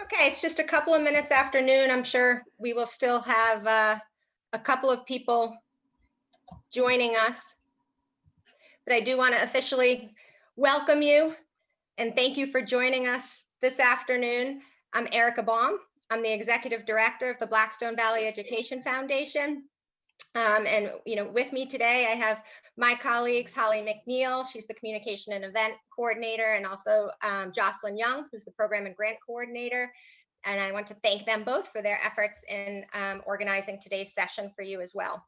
Okay, it's just a couple of minutes after noon. I'm sure we will still have a couple of people joining us, but I do want to officially welcome you and thank you for joining us this afternoon. I'm Erica Baum. I'm the Executive Director of the Blackstone Valley Education Foundation. And with me today, I have my colleagues, Holly McNeil, she's the Communication and Event Coordinator, and also Jocelyn Young, who's the Program and Grant Coordinator. And I want to thank them both for their efforts in organizing today's session for you as well.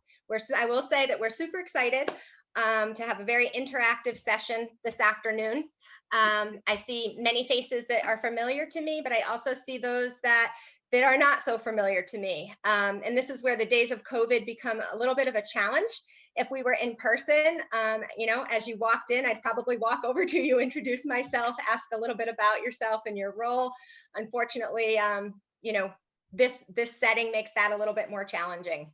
I will say that we're super excited to have a very interactive session this afternoon. I see many faces that are familiar to me, but I also see those that are not so familiar to me. And this is where the days of COVID become a little bit of a challenge. If we were in person, as you walked in, I'd probably walk over to you, introduce myself, ask a little bit about yourself and your role. Unfortunately, this setting makes that a little bit more challenging.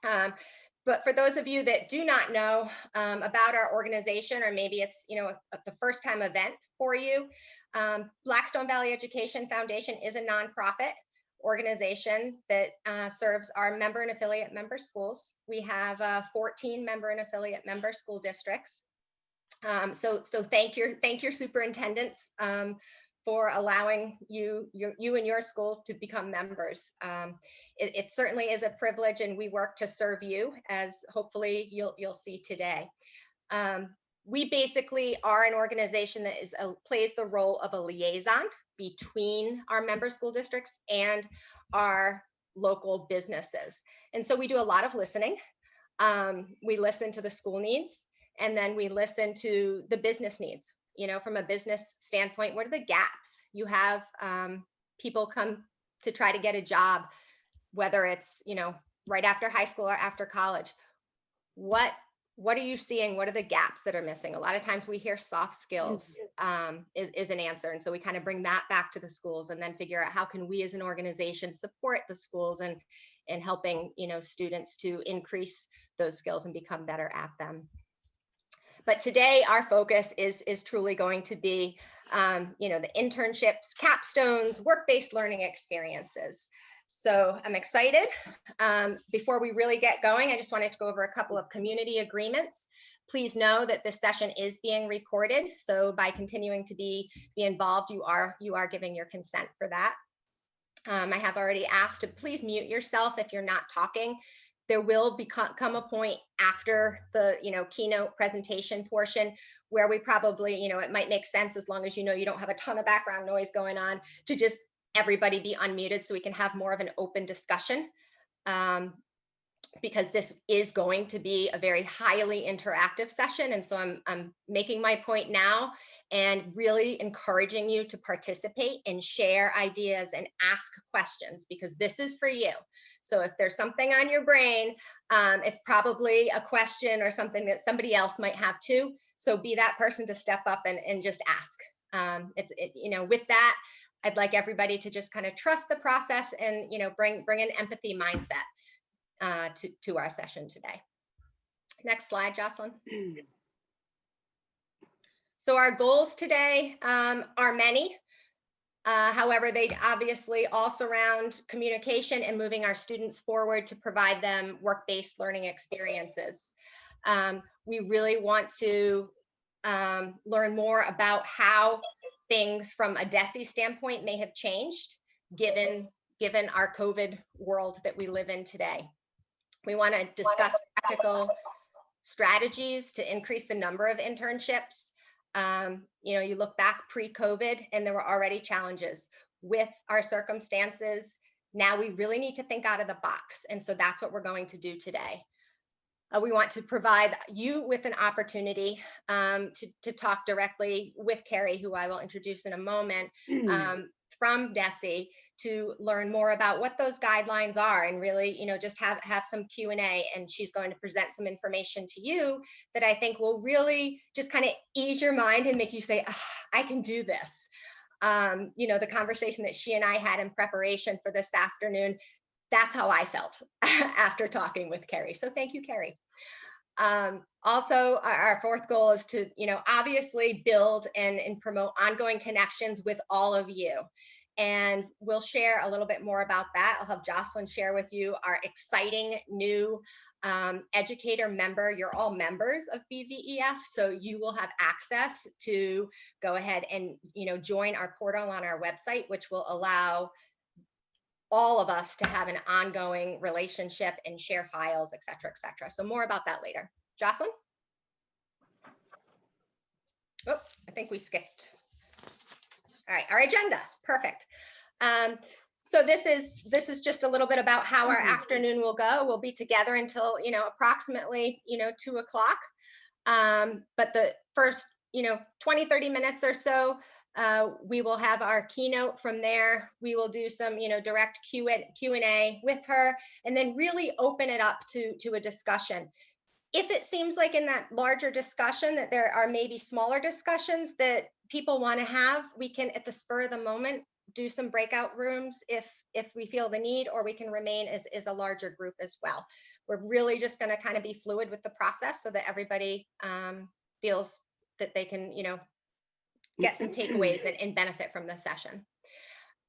But for those of you that do not know about our organization, or maybe it's the first time event for you, Blackstone Valley Education Foundation is a nonprofit organization that serves our member and affiliate member schools. We have 14 member and affiliate member school districts. So thank your superintendents for allowing you and your schools to become members. It certainly is a privilege, and we work to serve you, as hopefully you'll see today. We basically are an organization that plays the role of a liaison between our member school districts and our local businesses. And so we do a lot of listening. We listen to the school needs, and then we listen to the business needs. From a business standpoint, what are the gaps? You have people come to try to get a job, whether it's, right after high school or after college. What are you seeing? What are the gaps that are missing? A lot of times we hear soft skills is an answer. And so we kind of bring that back to the schools and then figure out how can we as an organization support the schools and helping, students to increase those skills and become better at them. But today our focus is truly going to be, the internships, capstones, work-based learning experiences. So I'm excited. Before we really get going, I just wanted to go over a couple of community agreements. Please know that this session is being recorded. So by continuing to be involved, you are giving your consent for that. I have already asked to please mute yourself if you're not talking. There will come a point after the keynote presentation portion where we probably, it might make sense, as long as you don't have a ton of background noise going on, to just everybody be unmuted so we can have more of an open discussion, because this is going to be a very highly interactive session. And so I'm making my point now and really encouraging you to participate and share ideas and ask questions, because this is for you. So if there's something on your brain, it's probably a question or something that somebody else might have too. So be that person to step up and just ask. With that, I'd like everybody to just kind of trust the process and bring an empathy mindset to our session today. Next slide, Jocelyn. So our goals today are many. However, they obviously all surround communication and moving our students forward to provide them work-based learning experiences. We really want to learn more about how things from a DESE standpoint may have changed given our COVID world that we live in today. We want to discuss practical strategies to increase the number of internships. You look back pre-COVID and there were already challenges with our circumstances. Now we really need to think out of the box. And so that's what we're going to do today. We want to provide you with an opportunity to talk directly with Carrie, who I will introduce in a moment, from DESE, to learn more about what those guidelines are and really, just have some Q&A. And she's going to present some information to you that I think will really just kind of ease your mind and make you say, I can do this. The conversation that she and I had in preparation for this afternoon, that's how I felt after talking with Carrie. So thank you, Carrie. Also, our fourth goal is to, obviously build and promote ongoing connections with all of you. and we'll share a little bit more about that. I'll have Jocelyn share with you our exciting new educator member. You're all members of BVEF, so you will have access to go ahead and join our portal on our website, which will allow all of us to have an ongoing relationship and share files, et cetera, et cetera. So more about that later. Jocelyn? Oh, I think we skipped. All right, our agenda, perfect. So this is just a little bit about how our afternoon will go. We'll be together until approximately 2 o'clock. But the first 20-30 minutes or so, we will have our keynote. From there, we will do some direct Q&A with her, and then really open it up to a discussion. If it seems like in that larger discussion that there are maybe smaller discussions that people want to have, we can, at the spur of the moment, do some breakout rooms if we feel the need, or we can remain as a larger group as well. We're really just going to kind of be fluid with the process so that everybody feels that they can, get some takeaways and benefit from the session.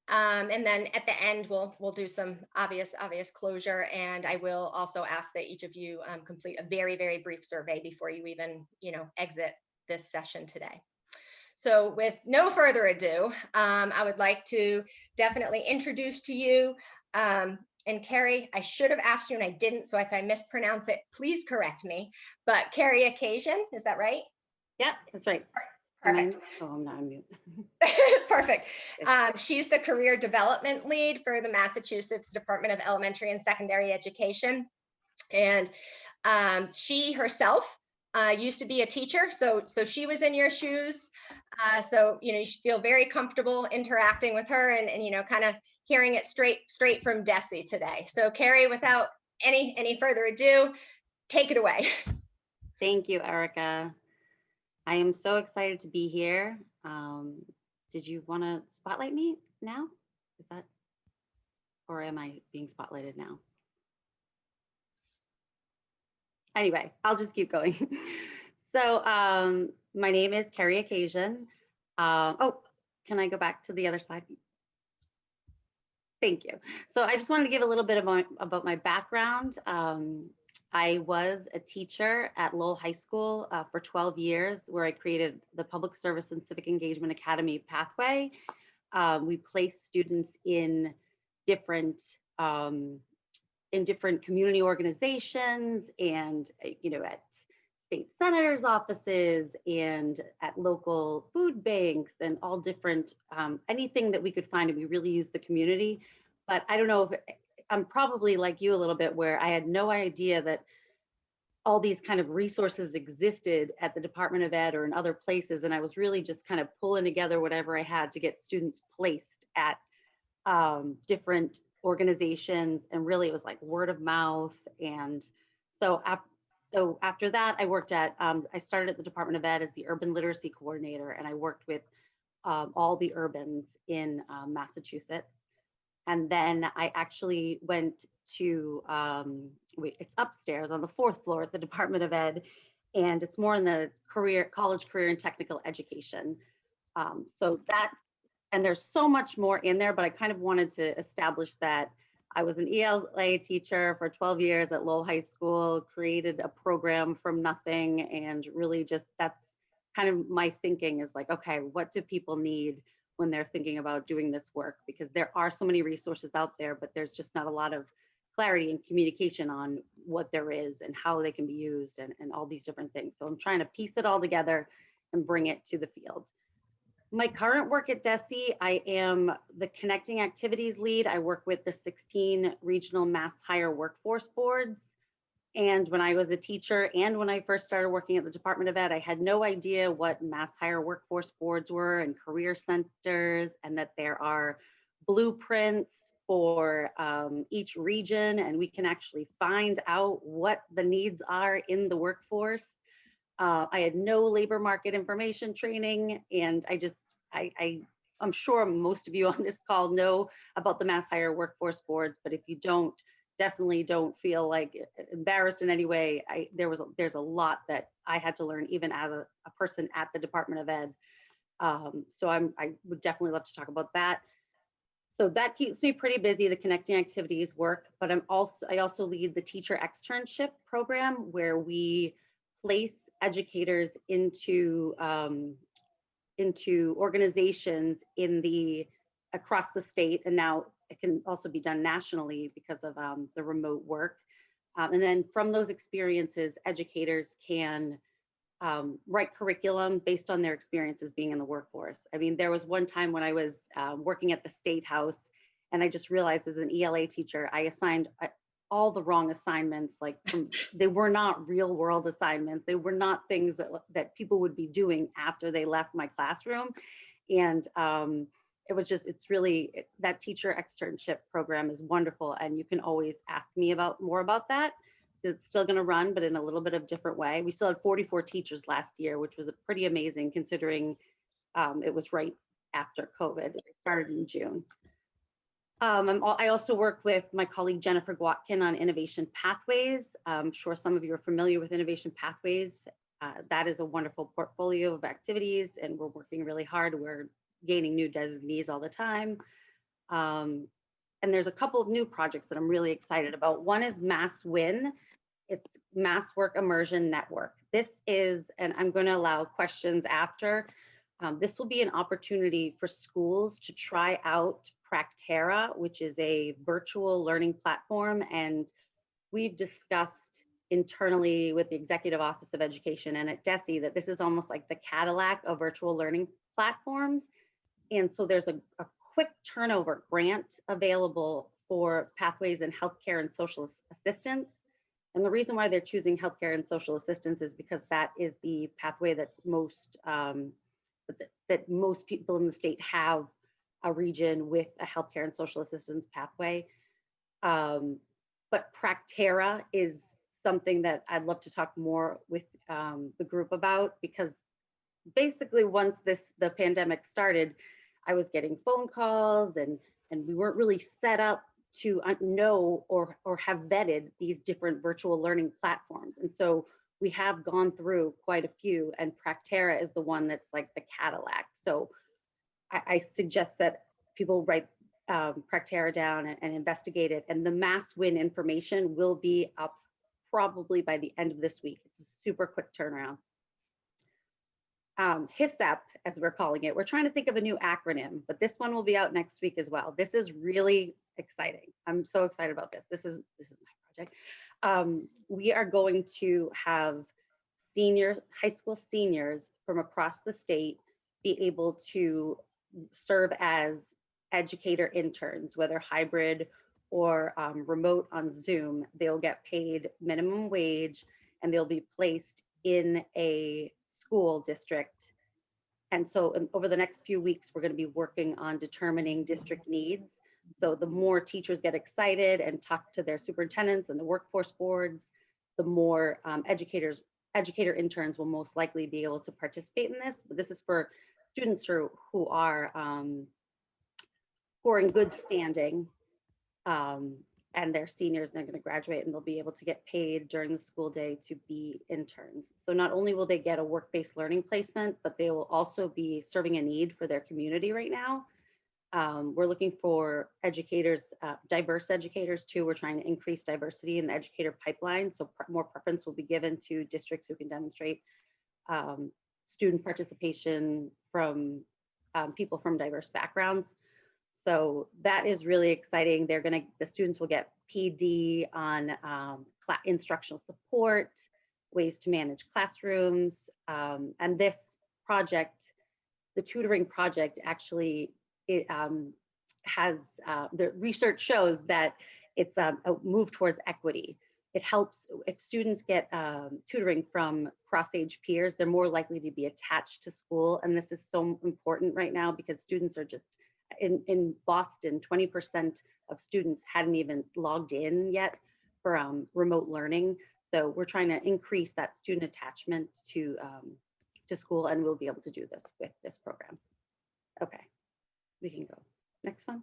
And then at the end, we'll do some obvious closure, and I will also ask that each of you complete a very, very brief survey before you even exit this session today. So with no further ado, I would like to definitely introduce to you, and Carrie, I should have asked you and I didn't, so if I mispronounce it, please correct me, but Carrie Occasion, is that right? Yeah, that's right. Perfect. I'm not on mute. Perfect. She's the career development lead for the Massachusetts Department of Elementary and Secondary Education. And she herself used to be a teacher, so she was in your shoes. So you should feel very comfortable interacting with her and kind of hearing it straight from Desi today. So Carrie, without any further ado, take it away. Thank you, Erica. I am so excited to be here. Did you want to spotlight me now? Is that, or am I being spotlighted now? Anyway, I'll just keep going. So my name is Carrie Occasion. Oh, can I go back to the other slide? Thank you. So I just wanted to give a little bit about my background. I was a teacher at Lowell High School for 12 years, where I created the Public Service and Civic Engagement Academy pathway. We place students in different community organizations, and at state senators' offices, and at local food banks, and all different anything that we could find, and we really use the community. But I don't know if I'm probably like you a little bit, where I had no idea that all these kind of resources existed at the Department of Ed or in other places. And I was really just kind of pulling together whatever I had to get students placed at different organizations. And really it was like word of mouth. And so after that, I worked at, I started at the Department of Ed as the Urban Literacy Coordinator, and I worked with all the urbans in Massachusetts. And then I actually went to, it's upstairs on the 4th floor at the Department of Ed, and it's more in the college career and technical education. So that, and there's so much more in there, but I kind of wanted to establish that I was an ELA teacher for 12 years at Lowell High School, created a program from nothing, and really just, that's kind of my thinking is like, okay, what do people need when they're thinking about doing this work? Because there are so many resources out there, but there's just not a lot of clarity and communication on what there is and how they can be used, and all these different things. So I'm trying to piece it all together and bring it to the field. My current work at DESE, I am the Connecting Activities Lead. I work with the 16 regional mass hire workforce boards. And when I was a teacher and when I first started working at the Department of Ed, I had no idea what mass hire workforce boards were and career centers, and that there are blueprints for each region, and we can actually find out what the needs are in the workforce. I had no labor market information training, and I'm sure most of you on this call know about the mass hire workforce boards, but if you don't, definitely don't feel like embarrassed in any way. There's a lot that I had to learn, even as a person at the Department of Ed. So I would definitely love to talk about that. So that keeps me pretty busy, the connecting activities work, but I also lead the teacher externship program where we place educators into organizations across the state, and now it can also be done nationally because of the remote work. And then from those experiences, educators can write curriculum based on their experiences being in the workforce. I mean, there was one time when I was working at the State House, and I just realized as an ELA teacher, I assigned all the wrong assignments. They were not real world assignments. They were not things that people would be doing after they left my classroom. And that teacher externship program is wonderful. And you can always ask me more about that. It's still going to run, but in a little bit of different way. We still had 44 teachers last year, which was pretty amazing considering it was right after COVID. It started in June. I also work with my colleague Jennifer Gwatkin on Innovation Pathways. I'm sure some of you are familiar with Innovation Pathways. That is a wonderful portfolio of activities, and we're working really hard. We're gaining new designees all the time. And there's a couple of new projects that I'm really excited about. One is Mass Win. It's Mass Work Immersion Network. This is, and I'm going to allow questions after. This will be an opportunity for schools to try out Practera, which is a virtual learning platform. And we've discussed internally with the Executive Office of Education and at DESE that this is almost like the Cadillac of virtual learning platforms. And so there's a quick turnover grant available for pathways in healthcare and social assistance. And the reason why they're choosing healthcare and social assistance is because that is the pathway that's that most people in the state have a region with a healthcare and social assistance pathway. But Practera is something that I'd love to talk more with the group about, because basically once the pandemic started, I was getting phone calls and we weren't really set up to know or have vetted these different virtual learning platforms. And so we have gone through quite a few, and Practera is the one that's like the Cadillac. So I suggest that people write Practera down and investigate it. And the Mass Win information will be up probably by the end of this week. It's a super quick turnaround. HISAP, as we're calling it, we're trying to think of a new acronym, but this one will be out next week as well. This is really exciting. I'm so excited about this. This is my project. We are going to have high school seniors from across the state be able to serve as educator interns, whether hybrid or remote on Zoom. They'll get paid minimum wage and they'll be placed in a school district. And so over the next few weeks, we're going to be working on determining district needs. So the more teachers get excited and talk to their superintendents and the workforce boards, the more educator interns will most likely be able to participate in this. But this is for students who are in good standing, and they're seniors and they're going to graduate, and they'll be able to get paid during the school day to be interns. So not only will they get a work-based learning placement, but they will also be serving a need for their community right now. We're looking for educators, diverse educators too. We're trying to increase diversity in the educator pipeline. So more preference will be given to districts who can demonstrate student participation from people from diverse backgrounds. So that is really exciting. The students will get PD on instructional support, ways to manage classrooms. And this project, the tutoring project, actually, has, the research shows that it's a move towards equity. It helps if students get tutoring from cross-age peers, they're more likely to be attached to school. And this is so important right now because students are just, in Boston, 20% of students hadn't even logged in yet for remote learning. So we're trying to increase that student attachment to school, and we'll be able to do this with this program. Okay, we can go. Next one.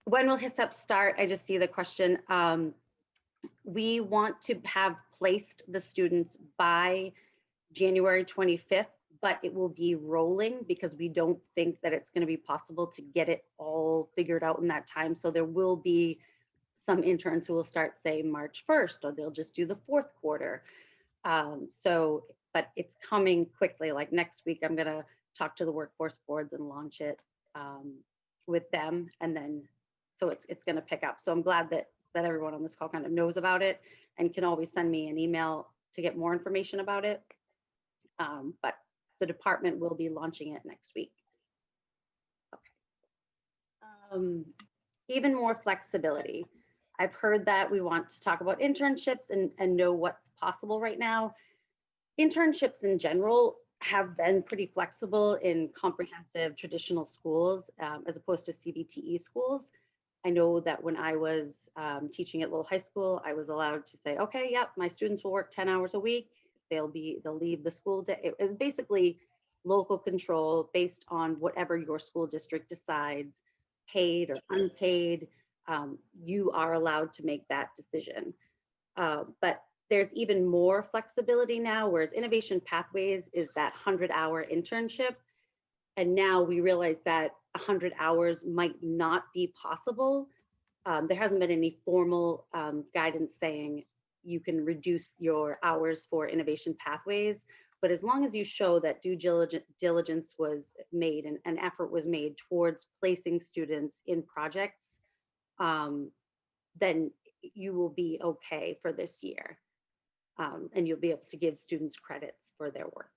When will HISAP start? I just see the question. We want to have placed the students by January 25th, but it will be rolling because we don't think that it's going to be possible to get it all figured out in that time. So there will be some interns who will start, say, March 1st, or they'll just do the fourth quarter. But it's coming quickly. Like next week, I'm going to talk to the workforce boards and launch it with them. And then, so it's going to pick up. So I'm glad that everyone on this call kind of knows about it and can always send me an email to get more information about it. But the department will be launching it next week. Okay. Even more flexibility. I've heard that we want to talk about internships and know what's possible right now. Internships in general have been pretty flexible in comprehensive traditional schools as opposed to CBTE schools. I know that when I was teaching at Lowell High School, I was allowed to say, okay, yep, my students will work 10 hours a week. They'll leave the school day. It was basically local control based on whatever your school district decides, paid or unpaid. You are allowed to make that decision. But there's even more flexibility now, whereas Innovation Pathways is that 100-hour internship. And now we realize that 100 hours might not be possible. There hasn't been any formal guidance saying you can reduce your hours for Innovation Pathways, but as long as you show that due diligence was made and an effort was made towards placing students in projects, then you will be okay for this year. And you'll be able to give students credits for their work.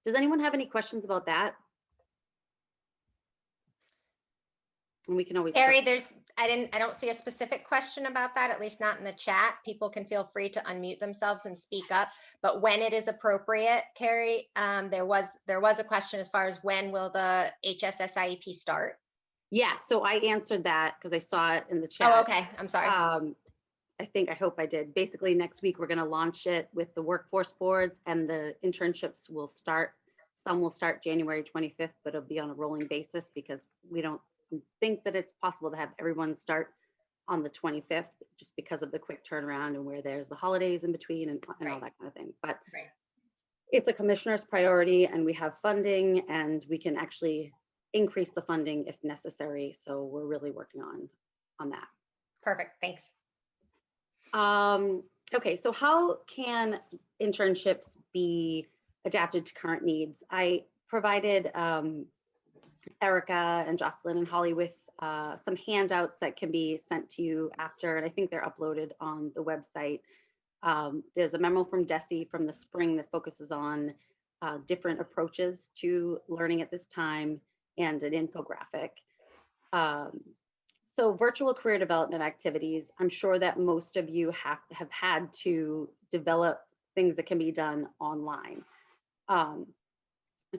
Does anyone have any questions about that? And we can always. Carrie, I don't see a specific question about that, at least not in the chat. People can feel free to unmute themselves and speak up, but when it is appropriate, Carrie, there was a question as far as when will the HSS IEP start? Yeah, so I answered that because I saw it in the chat. Oh, okay, I'm sorry. I hope I did. Basically, next week, we're going to launch it with the workforce boards, and the internships will start. Some will start January 25th, but it'll be on a rolling basis because we don't think that it's possible to have everyone start on the 25th just because of the quick turnaround and where there's the holidays in between and all that kind of thing. But it's a commissioner's priority, and we have funding, and we can actually increase the funding if necessary. So we're really working on that. Perfect, thanks. Okay, so how can internships be adapted to current needs? I provided Erica and Jocelyn and Holly with some handouts that can be sent to you after, and I think they're uploaded on the website. There's a memo from DESE from the spring that focuses on different approaches to learning at this time and an infographic. So virtual career development activities, I'm sure that most of you have had to develop things that can be done online.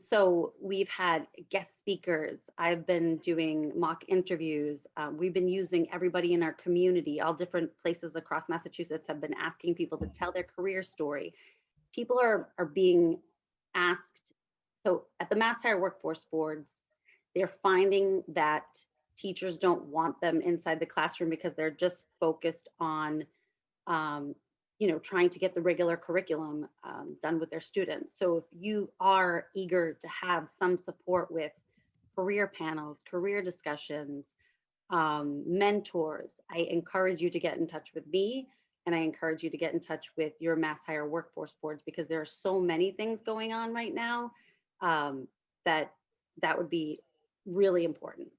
So we've had guest speakers. I've been doing mock interviews. We've been using everybody in our community. All different places across Massachusetts have been asking people to tell their career story. People are being asked. So at the Mass Higher Workforce Boards, they're finding that teachers don't want them inside the classroom because they're just focused on trying to get the regular curriculum done with their students. So if you are eager to have some support with career panels, career discussions, mentors, I encourage you to get in touch with me, and I encourage you to get in touch with your Mass Higher Workforce Boards, because there are so many things going on right now that would be really important.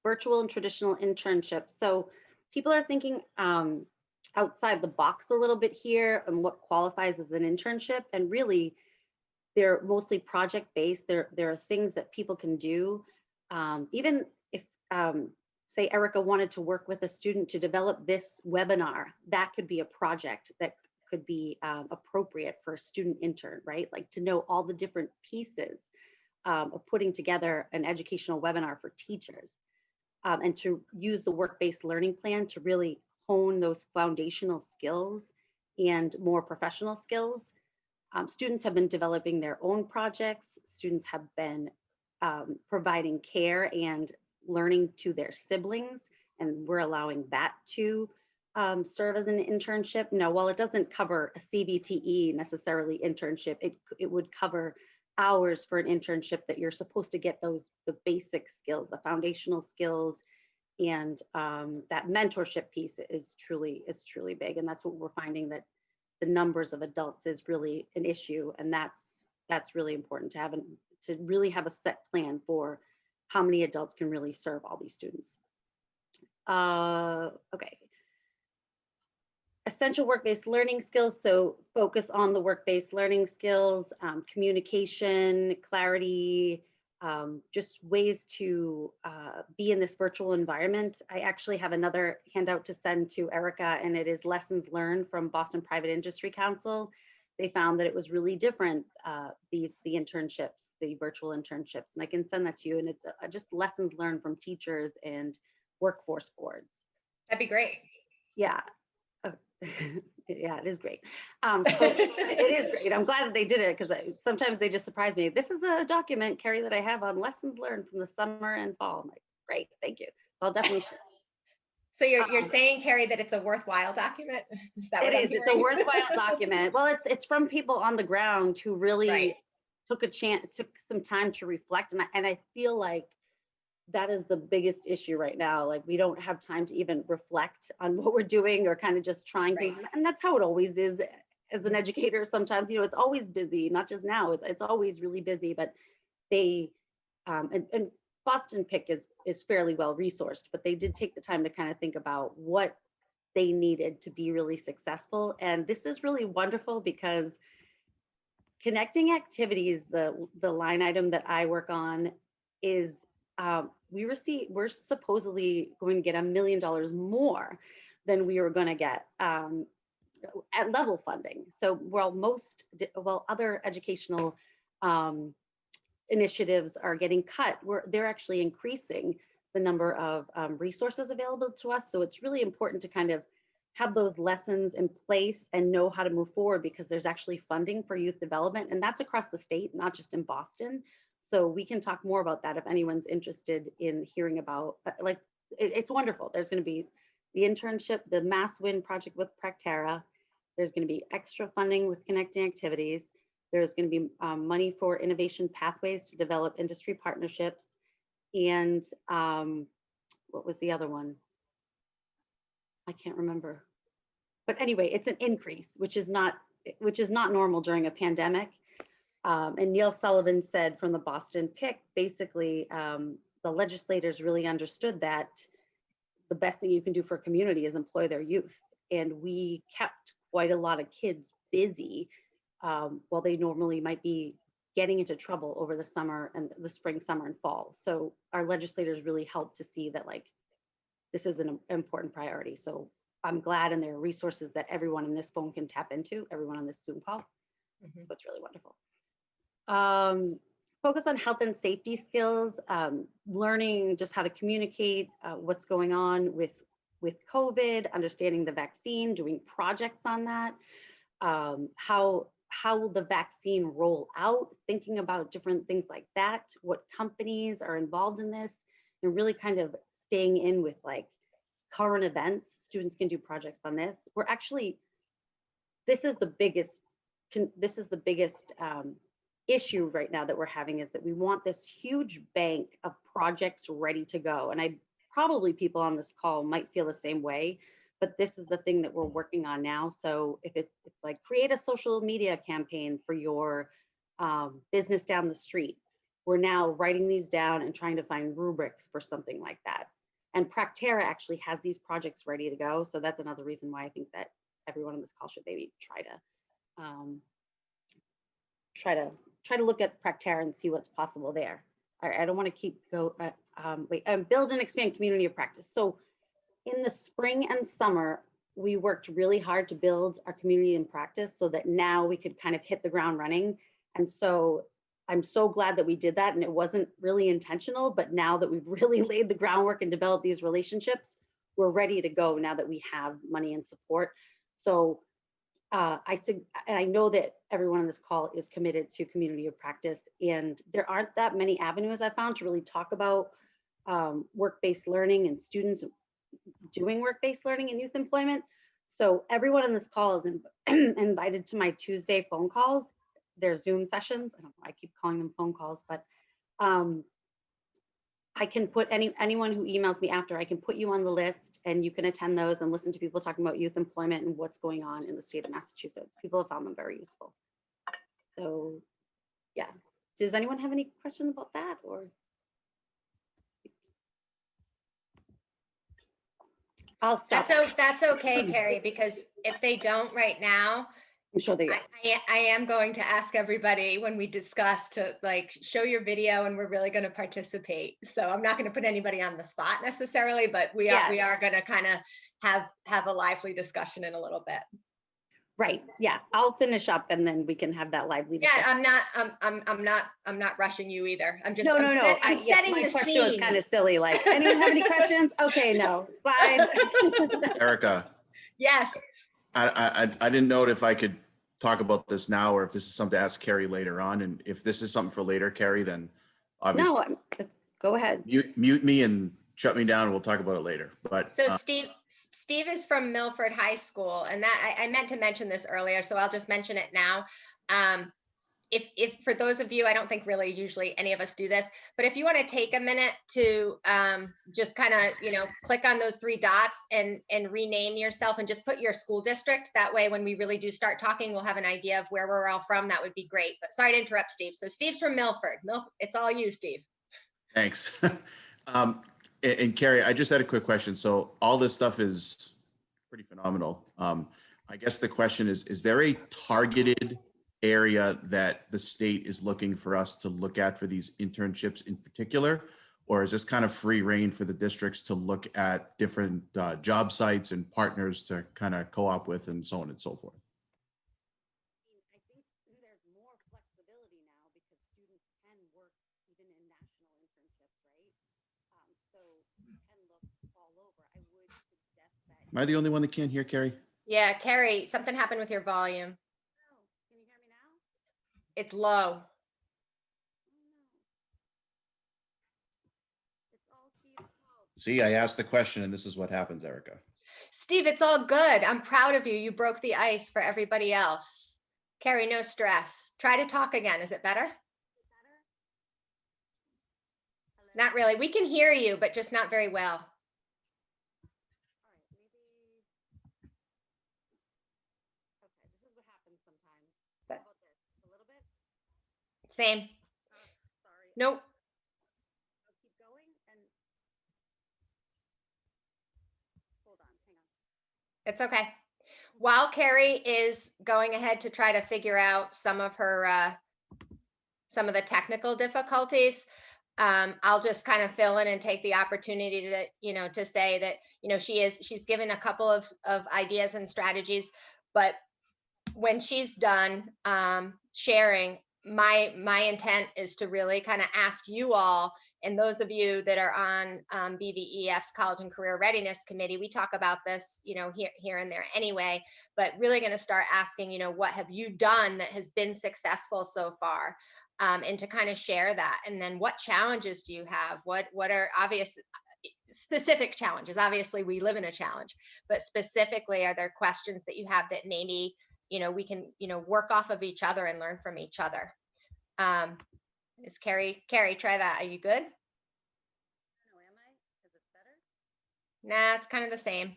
Virtual and traditional internships. So people are thinking outside the box a little bit here and what qualifies as an internship, and really they're mostly project-based. There are things that people can do. Even if, say, Erica wanted to work with a student to develop this webinar, that could be a project that could be appropriate for a student intern, right? Like to know all the different pieces of putting together an educational webinar for teachers, and to use the work-based learning plan to really hone those foundational skills and more professional skills. Students have been developing their own projects. Students have been providing care and learning to their siblings, and we're allowing that to serve as an internship? No, while it doesn't cover a CBTE necessarily internship, it would cover hours for an internship that you're supposed to get the basic skills, the foundational skills, and that mentorship piece is truly big, and that's what we're finding, that the numbers of adults is really an issue, and that's really important to really have a set plan for how many adults can really serve all these students. Okay. Essential work-based learning skills. So focus on the work-based learning skills, communication, clarity, just ways to be in this virtual environment. I actually have another handout to send to Erica, and it is lessons learned from Boston Private Industry Council. They found that it was really different, the internships, the virtual internships, and I can send that to you. And it's just lessons learned from teachers and workforce boards. That'd be great. Yeah. Yeah, it is great. So it is great. I'm glad that they did it, because sometimes they just surprise me. This is a document, Carrie, that I have on lessons learned from the summer and fall. I'm like, great, thank you. I'll definitely share. So you're saying, Carrie, that it's a worthwhile document? Is that what I'm It is. It's a hearing? worthwhile document. Well, it's from people on the ground who really Right. took some time to reflect, and I feel like that is the biggest issue right now. Like, we don't have time to even reflect on what we're doing, or kind of just trying Right. things. And that's how it always is as an educator. Sometimes, it's always busy, not just now, it's always really busy, but they, and Boston PIC is fairly well resourced, but they did take the time to kind of think about what they needed to be really successful. And this is really wonderful, because connecting activities, the line item that I work on, is we're supposedly going to get $1 million more than we were going to get at level funding. So while other educational initiatives are getting cut, they're actually increasing the number of resources available to us. So it's really important to kind of have those lessons in place and know how to move forward, because there's actually funding for youth development, and that's across the state, not just in Boston. So we can talk more about that if anyone's interested in hearing about, it's wonderful. There's going to be the internship, the Mass Win project with Practera. There's going to be extra funding with connecting activities. There's going to be money for innovation pathways to develop industry partnerships. And what was the other one? I can't remember. But anyway, it's an increase, which is not normal during a pandemic. And Neil Sullivan said from the Boston PIC, basically, the legislators really understood that the best thing you can do for a community is employ their youth. And we kept quite a lot of kids busy while they normally might be getting into trouble over the summer and the spring, summer, and fall. So our legislators really helped to see that, like, this is an important priority. So I'm glad, and there are resources that everyone in this phone can tap into, everyone on this Zoom call. So it's really wonderful. Focus on health and safety skills, learning just how to communicate, what's going on with COVID, understanding the vaccine, doing projects on that, how will the vaccine roll out, thinking about different things like that, what companies are involved in this, and really kind of staying in with like current events. Students can do projects on this. This is the biggest issue right now that we're having, is that we want this huge bank of projects ready to go. And probably people on this call might feel the same way, but this is the thing that we're working on now. So if it's like, create a social media campaign for your business down the street, we're now writing these down and trying to find rubrics for something like that. And Practera actually has these projects ready to go. So that's another reason why I think that everyone on this call should maybe try to look at Practera and see what's possible there. All right, I don't want to build and expand community of practice. So in the spring and summer, we worked really hard to build our community in practice so that now we could kind of hit the ground running. And so I'm so glad that we did that, and it wasn't really intentional, but now that we've really laid the groundwork and developed these relationships, we're ready to go now that we have money and support. So I know that everyone on this call is committed to community of practice, and there aren't that many avenues I found to really talk about work-based learning and students doing work-based learning and youth employment. So everyone on this call is invited to my Tuesday phone calls. They're Zoom sessions. I don't know, I keep calling them phone calls, but I can put anyone who emails me after, I can put you on the list and you can attend those and listen to people talking about youth employment and what's going on in the state of Massachusetts. People have found them very useful. So yeah, does anyone have any questions about that or? I'll stop. That's okay, Carrie, because if they don't right now, I'm sure they I am going to ask everybody when we discuss to like show your video and we're really going to participate. So I'm not going to put anybody on the spot necessarily, but we are going to kind of have a lively discussion in a little bit. Right. Yeah. I'll finish up and then we can have that lively discussion. Yeah, I'm not rushing you either. I'm just I'm setting my the question scene. was kind of silly. Like, anyone have any questions? Okay, no. Slide. Erica. Yes. I didn't know if I could talk about this now or if this is something to ask Carrie later on. And if this is something for later, Carrie, then obviously go ahead. Mute me and shut me down and we'll talk about it later. But so Steve is from Milford High School, and that I meant to mention this earlier, so I'll just mention it now. If for those of you, I don't think really usually any of us do this, but if you want to take a minute to just kind of, click on those 3 dots and rename yourself and just put your school district. That way, when we really do start talking, we'll have an idea of where we're all from. That would be great. But sorry to interrupt, Steve. So Steve's from Milford. It's all you, Steve. Thanks. And Carrie, I just had a quick question. So all this stuff is pretty phenomenal. I guess the question is there a targeted area that the state is looking for us to look at for these internships in particular, or is this kind of free reign for the districts to look at different job sites and partners to kind of co-op with and so on and so forth? I think there's more flexibility now because students can work even in national internships, right? So you can look all over. I would suggest that. Am I the only one that can't hear Carrie? Yeah, Carrie, something happened with your volume. It's low. See, I asked the question and this is what happens, Erica. Steve, it's all good. I'm proud of you. You broke the ice for everybody else. Carrie, no stress. Try to talk again. Is it better? Not really. We can hear you, but just not very well. Same. Sorry. Nope. I'll keep going and hold on, hang on. It's okay. While Carrie is going ahead to try to figure out some of her some of the technical difficulties, I'll just kind of fill in and take the opportunity to to say that she's given a couple of ideas and strategies, but when she's done sharing, my intent is to really kind of ask you all, and those of you that are on BVEF's College and Career Readiness Committee, we talk about this, here and there anyway, but really going to start asking, what have you done that has been successful so far, and to kind of share that. And then what challenges do you have? What are obvious specific challenges? Obviously, we live in a challenge, but specifically, are there questions that you have that maybe we can, work off of each other and learn from each other? Is Carrie, try that. Are you good? No, am I? Is it better? Nah, it's kind of the same.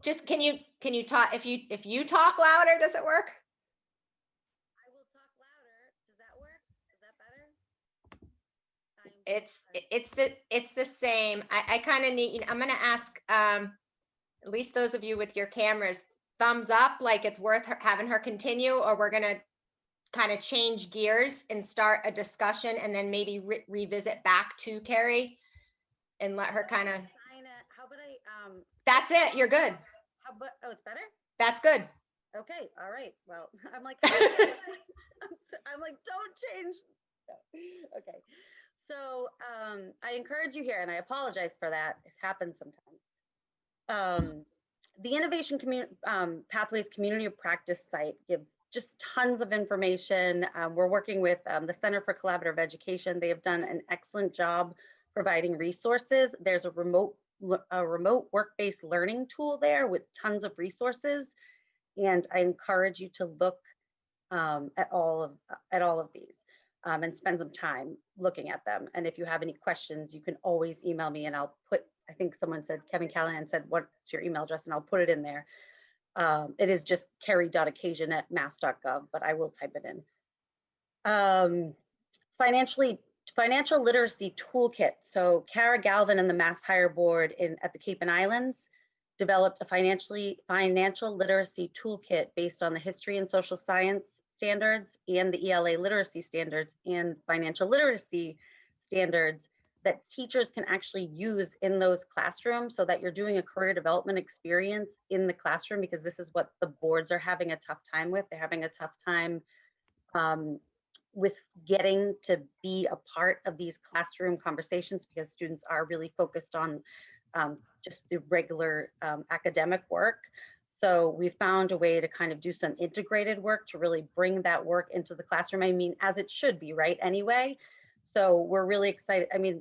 Just, can you talk, if you talk louder, does it work? I will talk louder. Does that work? Is that better? It's the same. I kind of need, I'm going to ask, at least those of you with your cameras, thumbs up, like it's worth having her continue, or we're going to kind of change gears and start a discussion and then maybe revisit back to Carrie and let her kind of. How about I? That's it. You're good. How about? Oh, it's better. That's good. Okay. All right. Well, I'm like, I'm like, don't change. No. Okay. So I encourage you here, and I apologize for that. It happens sometimes. The Innovation Pathways Community of Practice site gives just tons of information. We're working with the Center for Collaborative Education. They have done an excellent job providing resources. There's a remote a remote work-based learning tool there with tons of resources. And I encourage you to look at all of these and spend some time looking at them. And if you have any questions, you can always email me, and I'll put, I think someone said, Kevin Callahan said, what's your email address? And I'll put it in there. It is just carrie.occasion@mass.gov, but I will type it in. Financial literacy toolkit. So Kara Galvin and the Mass Hire Board at the Cape and Islands developed a financial literacy toolkit based on the history and social science standards and the ELA literacy standards and financial literacy standards that teachers can actually use in those classrooms, so that you're doing a career development experience in the classroom, because this is what the boards are having a tough time with. They're having a tough time with getting to be a part of these classroom conversations, because students are really focused on just the regular academic work. So we found a way to kind of do some integrated work to really bring that work into the classroom. I mean, as it should be, right? Anyway, so we're really excited. I mean,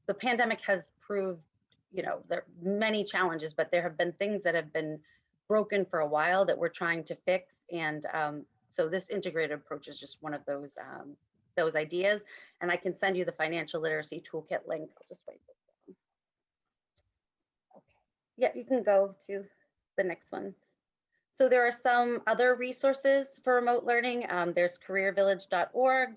the pandemic has proved, you know, there are many challenges, but there have been things that have been broken for a while that we're trying to fix. And so this integrated approach is just one of those ideas. And I can send you the financial literacy toolkit link. I'll just write this down. Okay. Yeah, you can go to the next one. So there are some other resources for remote learning. There's careervillage.org.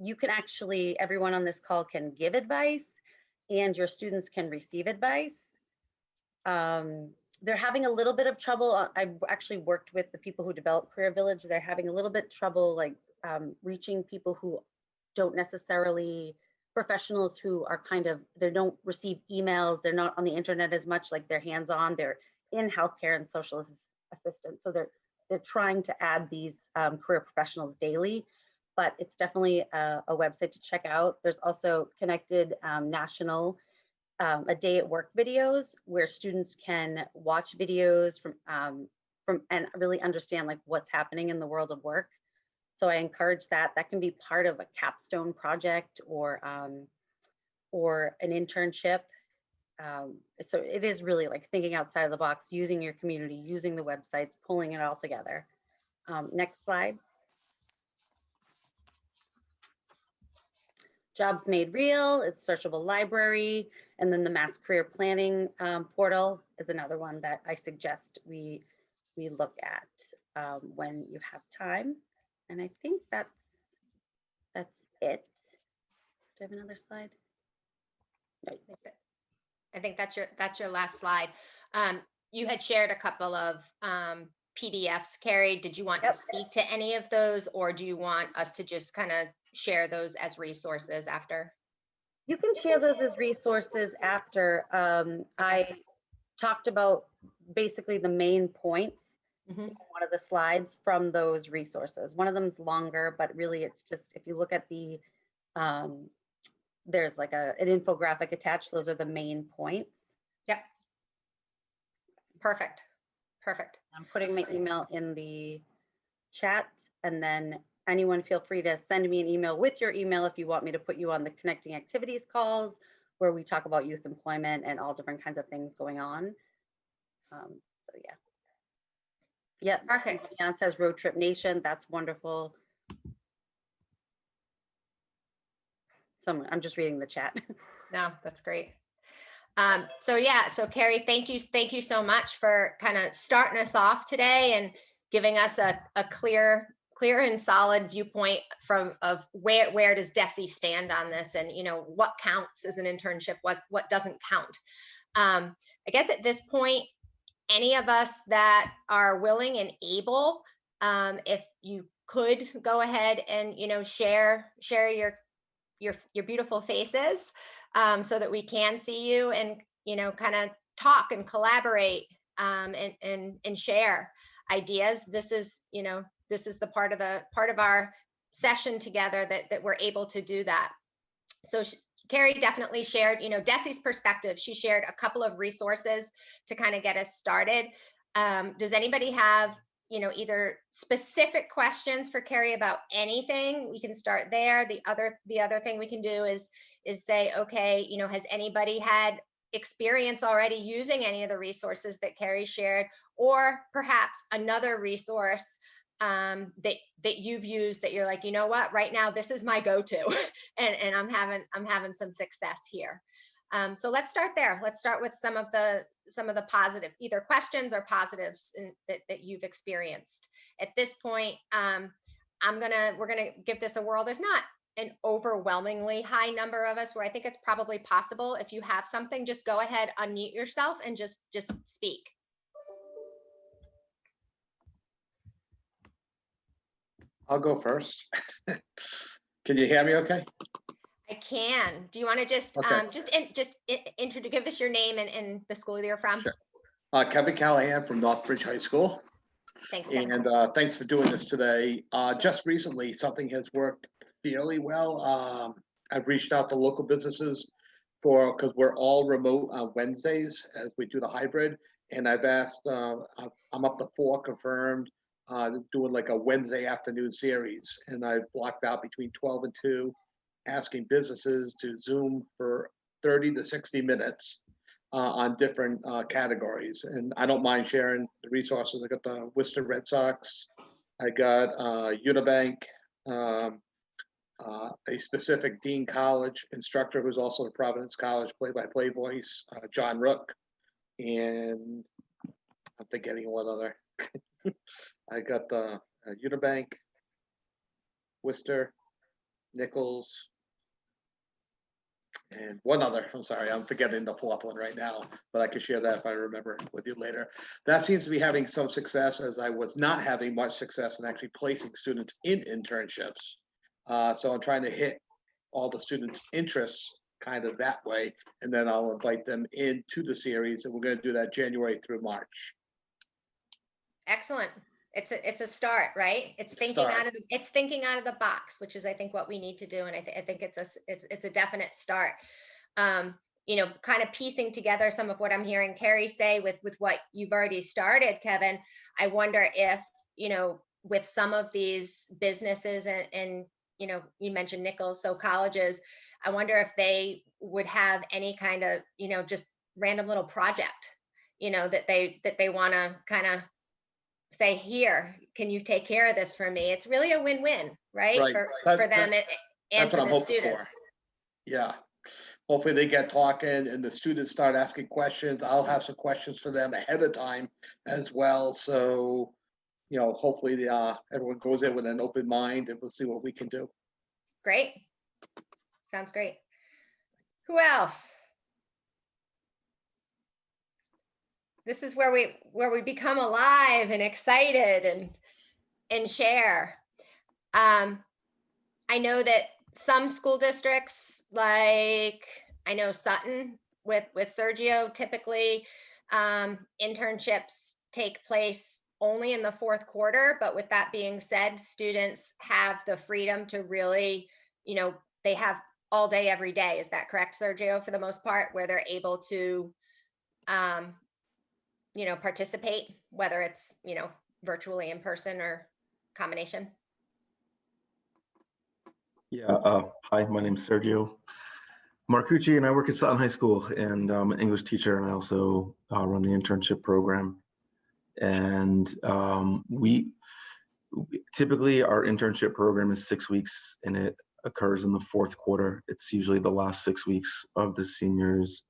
You can actually, everyone on this call can give advice, and your students can receive advice. They're having a little bit of trouble. I've actually worked with the people who developed Career Village. They're having a little bit trouble like reaching people who don't necessarily, professionals who are kind of, they don't receive emails, they're not on the internet as much, like they're hands-on, they're in healthcare and social assistance. So they're trying to add these career professionals daily, but it's definitely a website to check out. There's also Connected National a day at work videos, where students can watch videos from and really understand like what's happening in the world of work. So I encourage that. That can be part of a capstone project or an internship. So it is really like thinking outside of the box, using your community, using the websites, pulling it all together. Next slide. Jobs Made Real is searchable library. And then the Mass Career Planning portal is another one that I suggest we look at when you have time. And I think that's it. Do I have another slide? No. I think that's your last slide. You had shared a couple of PDFs. Carrie, did you want to speak to any of those, or do you want us to just kind of share those as resources after? You can share those as resources after. I talked about basically the main points in one of the slides from those resources. One of them is longer, but really it's just, if you look at the, there's like an infographic attached. Those are the main points. Yep. Perfect. Perfect. I'm putting my email in the chat, and then anyone feel free to send me an email with your email if you want me to put you on the Connecting Activities calls, where we talk about youth employment and all different kinds of things going on. So yeah. Yeah. Perfect. It says Road Trip Nation. That's wonderful. I'm just reading the chat. No, that's great. So yeah, so Carrie, thank you so much for kind of starting us off today and giving us a clear and solid viewpoint of where does DESE stand on this, and you know what counts as an internship, what doesn't count. I guess at this point, any of us that are willing and able, if you could go ahead and share your beautiful faces, so that we can see you and kind of talk and collaborate, and share ideas. This is the part of our session together that we're able to do that. So Carrie definitely shared DESE's perspective. She shared a couple of resources to kind of get us started. Does anybody have either specific questions for Carrie about anything? We can start there. The other thing we can do is say, okay, has anybody had experience already using any of the resources that Carrie shared, or perhaps another resource that you've used that you're like, you know what, right now this is my go-to, and I'm having some success here. So let's start there. Let's start with some of the positive, either questions or positives that you've experienced. At this point, we're gonna give this a whirl. There's not an overwhelmingly high number of us where I think it's probably possible. If you have something, just go ahead, unmute yourself, and just speak. I'll go first. Can you hear me okay? I can. Do you want to just Okay. give us your name and the school you're from? Sure. Kevin Callahan from Northbridge High School. Thanks, Kevin. And thanks for doing this today. Just recently, something has worked fairly well. I've reached out to local businesses because we're all remote on Wednesdays as we do the hybrid. And I've asked, I'm up to 4 confirmed, doing like a Wednesday afternoon series. And I've blocked out between 12 and 2, asking businesses to Zoom for 30 to 60 minutes on different categories. And I don't mind sharing the resources. I got the Worcester Red Sox. I got Unibank, a specific Dean College instructor who's also the Providence College play-by-play voice, John Rook. And I'm forgetting one other. I got the Unibank, Worcester, Nichols, and one other. I'm sorry, I'm forgetting the 4th one right now, but I can share that if I remember with you later. That seems to be having some success, as I was not having much success in actually placing students in internships. So I'm trying to hit all the students' interests kind of that way, and then I'll invite them into the series, and we're going to do that January through March. Excellent. It's a start, right? It's thinking out of the box, which is, I think, what we need to do. And I think it's a definite start. You know, kind of piecing together some of what I'm hearing Carrie say with what you've already started, Kevin. I wonder if, you know, with some of these businesses and you know, you mentioned Nichols, so colleges, I wonder if they would have any kind of, you know, just random little project, you know, that they want to kind of say, here, can you take care of this for me? It's really a win-win, right? For them and for the students. Yeah. Hopefully they get talking and the students start asking questions. I'll have some questions for them ahead of time as well. So, you know, hopefully everyone goes in with an open mind, and we'll see what we can do. Great. Sounds great. Who else? This is where we become alive and excited and share. I know that some school districts, like I know Sutton with Sergio, typically internships take place only in the 4th quarter. But with that being said, students have the freedom to really, you know, they have all day, every day. Is that correct, Sergio, for the most part, where they're able to you know, participate, whether it's, you know, virtually, in person, or combination? Yeah, hi, my name's Sergio Marcucci, and I work at Sutton High School, and I'm an English teacher, and I also run the internship program. And we typically, our internship program is 6 weeks, and it occurs in the 4th quarter. It's usually the last 6 weeks of the seniors'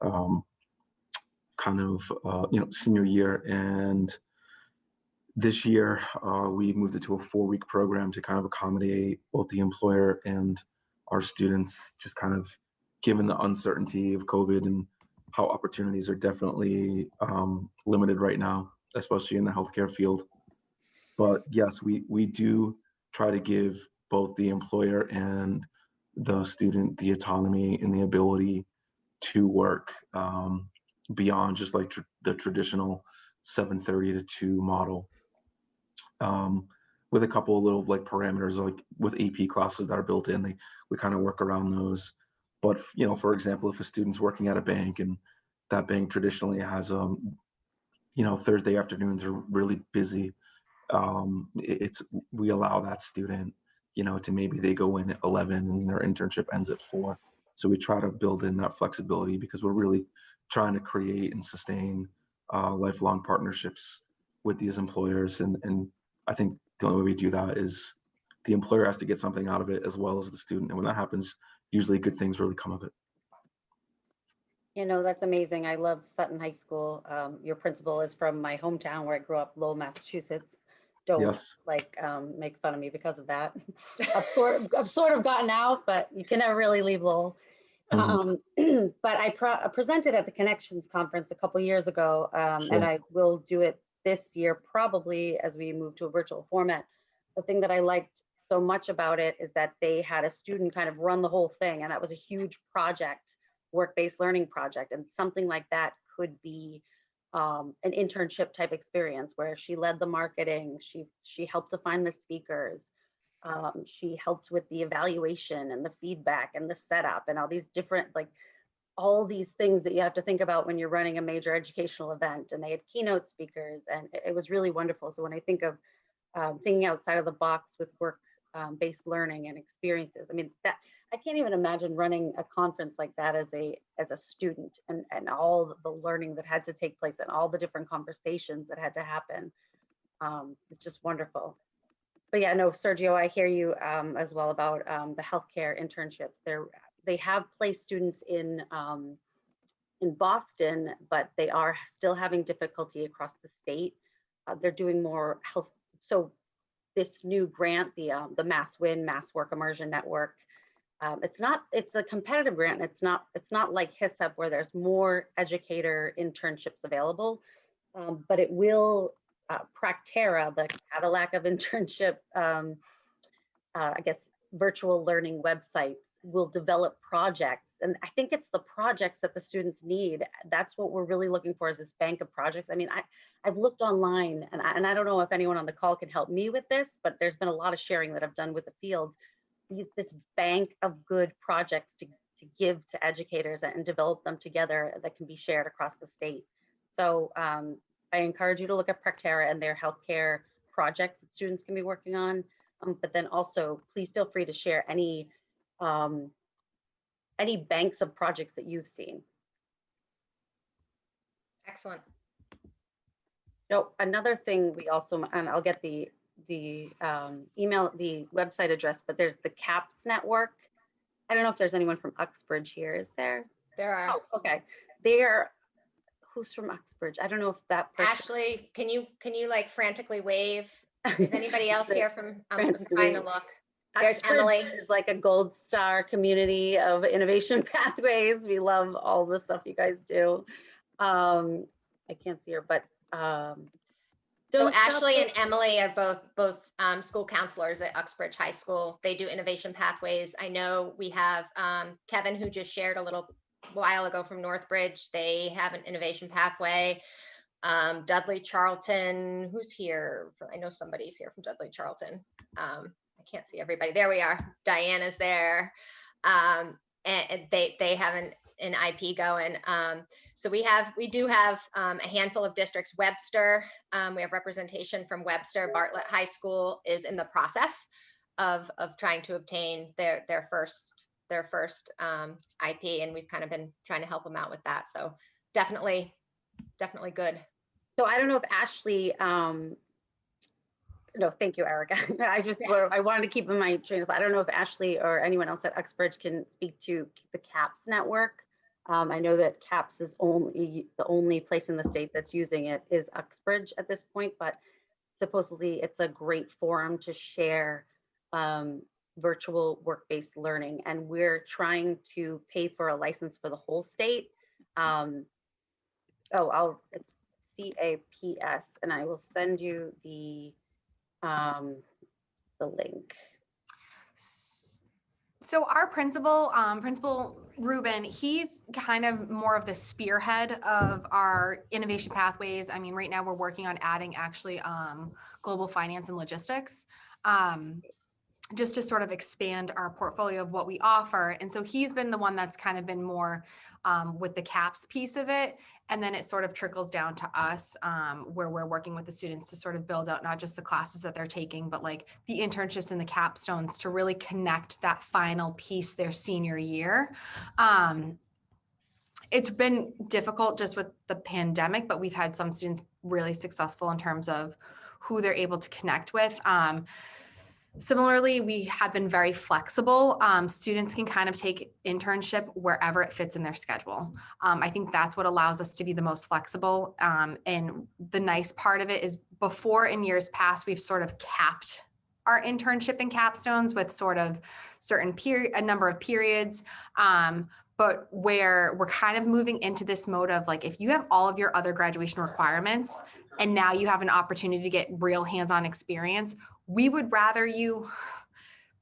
senior year. And this year, we moved it to a 4-week program to kind of accommodate both the employer and our students, just kind of given the uncertainty of COVID and how opportunities are definitely limited right now, especially in the healthcare field. But yes, we do try to give both the employer and the student the autonomy and the ability to work beyond just like the traditional 7:30 to 2 model, with a couple of little like parameters, like with AP classes that are built in. We kind of work around those. But, you know, for example, if a student's working at a bank and that bank traditionally has, you know, Thursday afternoons are really busy, we allow that student, you know, to maybe they go in at 11 and their internship ends at 4. So we try to build in that flexibility because we're really trying to create and sustain lifelong partnerships with these employers. And I think the only way we do that is the employer has to get something out of it as well as the student. And when that happens, usually good things really come of it. You know, that's amazing. I love Sutton High School. Your principal is from my hometown where I grew up, Lowell, Massachusetts. Don't Yes. make fun of me because of that. I've sort of gotten out, but you can never really leave Lowell. But I presented at the Connections Conference a couple years ago, and I will do it this year probably as we move to a virtual format. The thing that I liked so much about it is that they had a student kind of run the whole thing, and that was a huge project, work-based learning project, and something like that could be an internship type experience where she led the marketing, she helped to find the speakers. She helped with the evaluation and the feedback and the setup and all these different, all these things that you have to think about when you're running a major educational event. And they had keynote speakers, and it was really wonderful. So when I think of thinking outside of the box with work-based learning and experiences, I mean, that I can't even imagine running a conference like that as a student, and all the learning that had to take place and all the different conversations that had to happen. It's just wonderful. But yeah, no, Sergio, I hear you as well about the healthcare internships. They have placed students in Boston, but they are still having difficulty across the state. They're doing more health. So this new grant, the Mass Work Immersion Network, it's a competitive grant. It's not like HISEP where there's more educator internships available, but it will. Practera, the Cadillac of internship, I guess, virtual learning websites will develop projects. And I think it's the projects that the students need. That's what we're really looking for, is this bank of projects. I mean, I've looked online, and I don't know if anyone on the call can help me with this, but there's been a lot of sharing that I've done with the field. This bank of good projects to give to educators and develop them together that can be shared across the state. So I encourage you to look at Practera and their healthcare projects that students can be working on. But then also, please feel free to share any banks of projects that you've seen. Excellent. So another thing we also, and I'll get the email, the website address, but there's the CAPS network. I don't know if there's anyone from Uxbridge here. Is there? There are. Oh, okay. Who's from Uxbridge? I don't know if that person. Ashley, can you like frantically wave? Is anybody else here from? I'm trying to look. There's Uxbridge Emily. is like a gold star community of innovation pathways. We love all the stuff you guys do. I can't see her, but so Ashley and Emily are both school counselors at Uxbridge High School. They do innovation pathways. I know we have Kevin, who just shared a little while ago from Northbridge. They have an innovation pathway. Dudley Charlton, who's here? I know somebody's here from Dudley Charlton. I can't see everybody. There we are. Diana's there. And they have an IP going. So we do have a handful of districts. Webster, we have representation from Webster. Bartlett High School is in the process of trying to obtain their first IP, and we've kind of been trying to help them out with that. So definitely good. So I don't know if Ashley, no, thank you, Erica. I wanted to keep in my train of thought. I don't know if Ashley or anyone else at Uxbridge can speak to the CAPS network. I know that CAPS is the only place in the state that's using it is Uxbridge at this point, but supposedly it's a great forum to share virtual work-based learning, and we're trying to pay for a license for the whole state. It's CAPS, and I will send you the link. So our principal Ruben, he's kind of more of the spearhead of our innovation pathways. I mean, right now we're working on adding actually global finance and logistics. Just to sort of expand our portfolio of what we offer. And so he's been the one that's kind of been more with the CAPS piece of it. And then it sort of trickles down to us where we're working with the students to sort of build out not just the classes that they're taking, but like the internships and the capstones to really connect that final piece their senior year. It's been difficult just with the pandemic, but we've had some students really successful in terms of who they're able to connect with. Similarly, we have been very flexible. Students can kind of take internship wherever it fits in their schedule. I think that's what allows us to be the most flexible. And the nice part of it is before in years past, we've sort of capped our internship and capstones with sort of a number of periods. But where we're kind of moving into this mode of like, if you have all of your other graduation requirements and now you have an opportunity to get real hands-on experience, we would rather you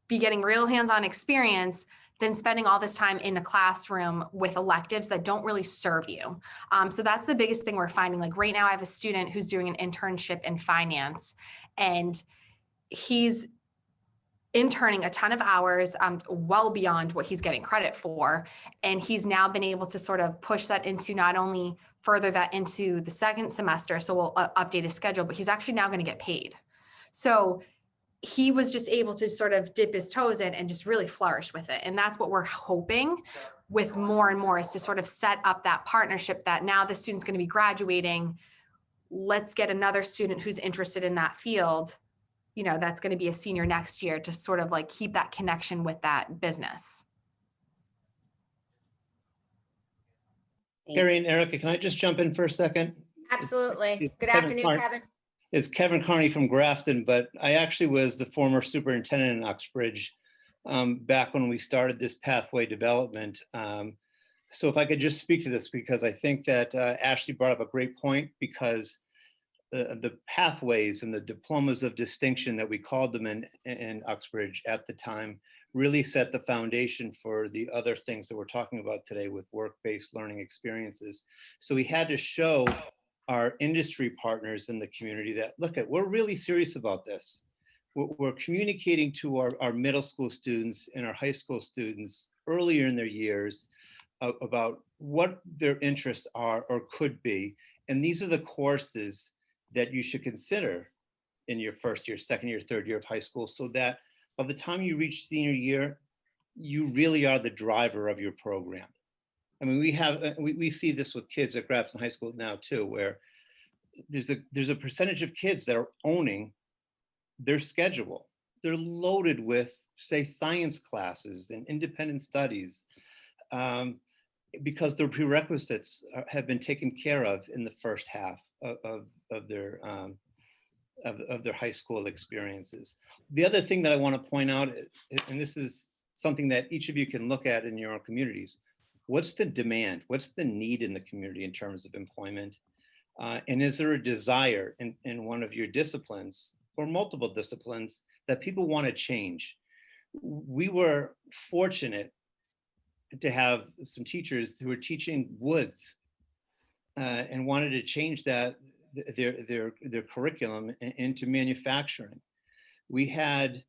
be getting real hands-on experience than spending all this time in a classroom with electives that don't really serve you. So that's the biggest thing we're finding. Like right now I have a student who's doing an internship in finance, and he's interning a ton of hours, well beyond what he's getting credit for. And he's now been able to sort of push that into not only further that into the second semester, so we'll update his schedule, but he's actually now going to get paid. So he was just able to sort of dip his toes in and just really flourish with it. And that's what we're hoping with more and more, is to sort of set up that partnership that now the student's going to be graduating. Let's get another student who's interested in that field, you know, that's going to be a senior next year, to sort of like keep that connection with that business. Carrie and Erica, can I just jump in for a second? Absolutely. Good Kevin afternoon, Clark. Kevin. It's Kevin Carney from Grafton, but I actually was the former superintendent in Uxbridge back when we started this pathway development. So if I could just speak to this, because I think that Ashley brought up a great point, because the pathways and the diplomas of distinction that we called them in Uxbridge at the time really set the foundation for the other things that we're talking about today with work-based learning experiences. So we had to show our industry partners in the community that, look, we're really serious about this. We're communicating to our middle school students and our high school students earlier in their years about what their interests are or could be. And these are the courses that you should consider in your first year, second year, third year of high school, so that by the time you reach senior year, you really are the driver of your program. I mean, we see this with kids at Grafton High School now too, where there's a percentage of kids that are owning their schedule. They're loaded with, say, science classes and independent studies, because their prerequisites have been taken care of in the first half of their high school experiences. The other thing that I want to point out, and this is something that each of you can look at in your own communities, what's the demand? What's the need in the community in terms of employment? And is there a desire in one of your disciplines or multiple disciplines that people want to change? We were fortunate to have some teachers who were teaching woods and wanted to change their curriculum into manufacturing. We had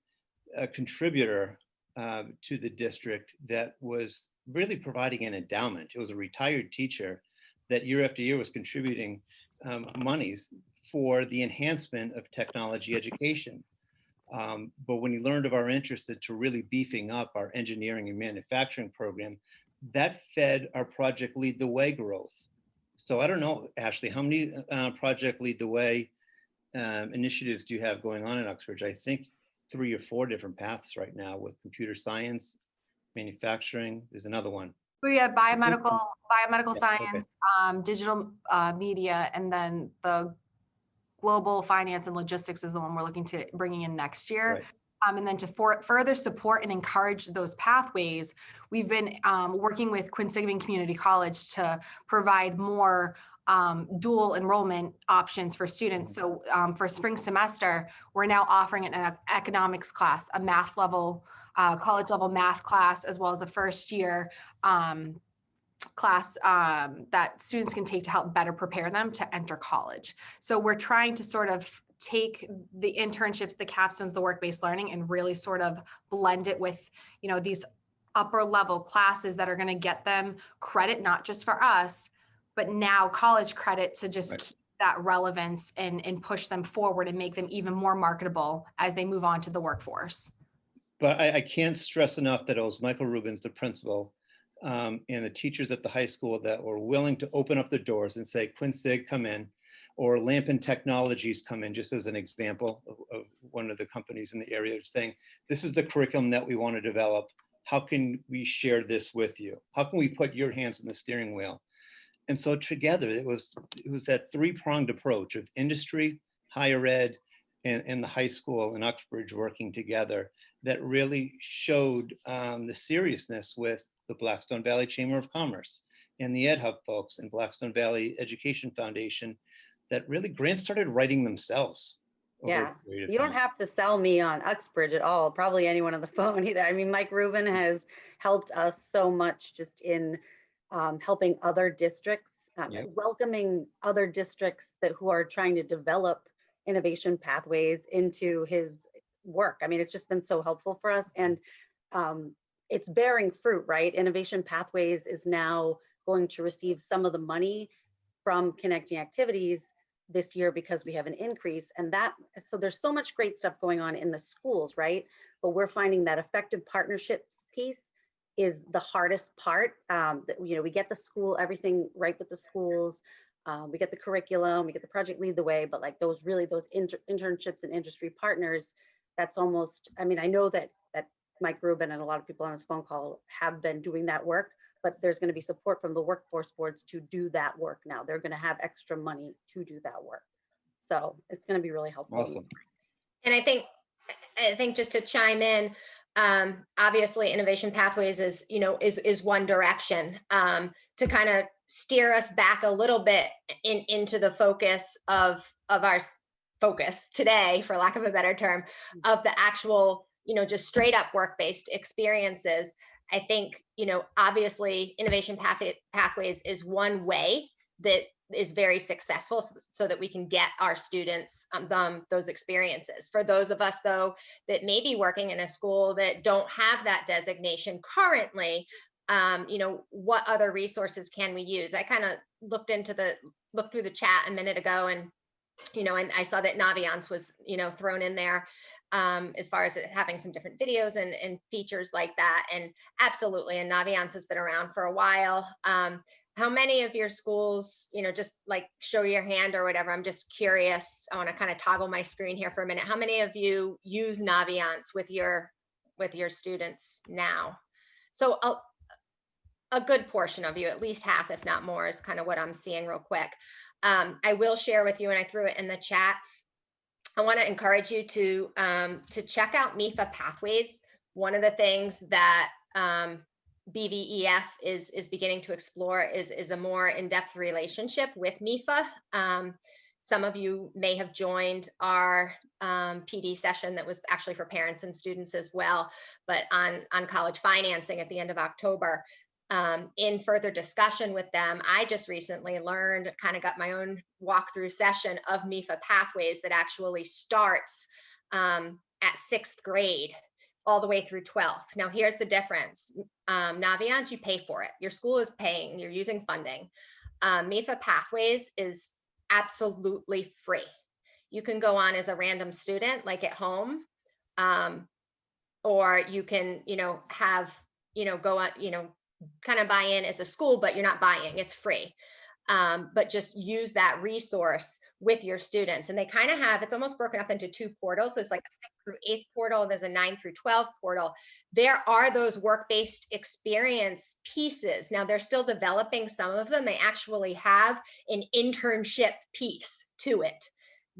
a contributor to the district that was really providing an endowment. It was a retired teacher that year after year was contributing monies for the enhancement of technology education. But when he learned of our interest into really beefing up our engineering and manufacturing program, that fed our Project Lead the Way growth. So I don't know, Ashley, how many Project Lead the Way initiatives do you have going on in Uxbridge? I think 3 or 4 different paths right now with computer science, manufacturing. There's another one. We have biomedical Yeah, science, digital media, and then the global finance and logistics is the one we're looking to bringing in next year. Right. And then to further support and encourage those pathways, we've been working with Quinsigamond Community College to provide more dual enrollment options for students. So for spring semester, we're now offering an economics class, a math level, college level math class, as well as a first year class that students can take to help better prepare them to enter college. So we're trying to sort of take the internships, the capstones, the work-based learning, and really sort of blend it with, you know, these upper level classes that are going to get them credit, not just for us, but now college credit to just keep that relevance and push them forward and make them even more marketable as they move on to the workforce. But I can't stress enough that it was Michael Rubens, the principal, and the teachers at the high school that were willing to open up the doors and say, Quinsig, come in, or Lampin Technologies come in, just as an example of one of the companies in the area saying, this is the curriculum that we want to develop. How can we share this with you? How can we put your hands in the steering wheel? And so together, it was that three-pronged approach of industry, higher ed, and the high school in Uxbridge working together that really showed the seriousness with the Blackstone Valley Chamber of Commerce and the Ed Hub folks and Blackstone Valley Education Foundation, that really grants started writing themselves. Yeah, you don't have to sell me on Uxbridge at all, probably anyone on the phone either. I mean, Mike Rubin has helped us so much just in helping other districts, Yep. welcoming other districts who are trying to develop innovation pathways into his work. I mean, it's just been so helpful for us, and it's bearing fruit, right? Innovation Pathways is now going to receive some of the money from Connecting Activities this year because we have an increase, and so there's so much great stuff going on in the schools, right? But we're finding that effective partnerships piece is the hardest part. We get the school, everything right with the schools. We get the curriculum, we get the project lead the way, but like those internships and industry partners, that's almost, I mean, I know that Mike Rubin and a lot of people on this phone call have been doing that work, but there's going to be support from the workforce boards to do that work now. They're going to have extra money to do that work. So it's going to be really helpful. Awesome. And I think just to chime in, obviously Innovation Pathways is one direction to kind of steer us back a little bit into the focus of our focus today, for lack of a better term, of the actual, just straight up work-based experiences. I think, obviously Innovation Pathways is one way that is very successful so that we can get our students those experiences. For those of us, though, that may be working in a school that don't have that designation currently, what other resources can we use? I kind of looked through the chat a minute ago, and and I saw that Naviance was thrown in there as far as it having some different videos and features like that. And absolutely, and Naviance has been around for a while. How many of your schools, just like show your hand or whatever? I'm just curious. I want to kind of toggle my screen here for a minute. How many of you use Naviance with your students now? So a good portion of you, at least half, if not more, is kind of what I'm seeing real quick. I will share with you, and I threw it in the chat. I want to encourage you to check out MIFA Pathways. One of the things that BVEF is beginning to explore is a more in-depth relationship with MIFA. Some of you may have joined our PD session that was actually for parents and students as well, but on college financing at the end of October. In further discussion with them, I just recently learned, kind of got my own walkthrough session of MIFA Pathways that actually starts at 6th grade all the way through 12th. Now, here's the difference. Naviance, you pay for it. Your school is paying, you're using funding. MIFA Pathways is absolutely free. You can go on as a random student, like at home, or you can, have, go on, kind of buy in as a school, but you're not buying, it's free. But just use that resource with your students. And they kind of have, it's almost broken up into 2 portals. There's like a 6th through 8th portal, there's a 9 through 12 portal. There are those work-based experience pieces. Now they're still developing some of them. They actually have an internship piece to it.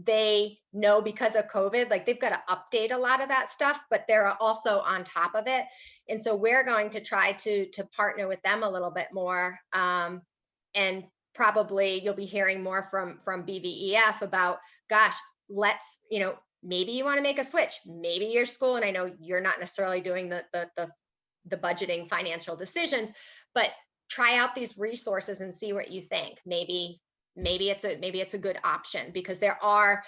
They know because of COVID, like they've got to update a lot of that stuff, but they're also on top of it. And so we're going to try to partner with them a little bit more. And probably you'll be hearing more from BVEF about, gosh, let's, maybe you want to make a switch, maybe your school, and I know you're not necessarily doing the budgeting financial decisions, but try out these resources and see what you think. Maybe it's a good option, because there are,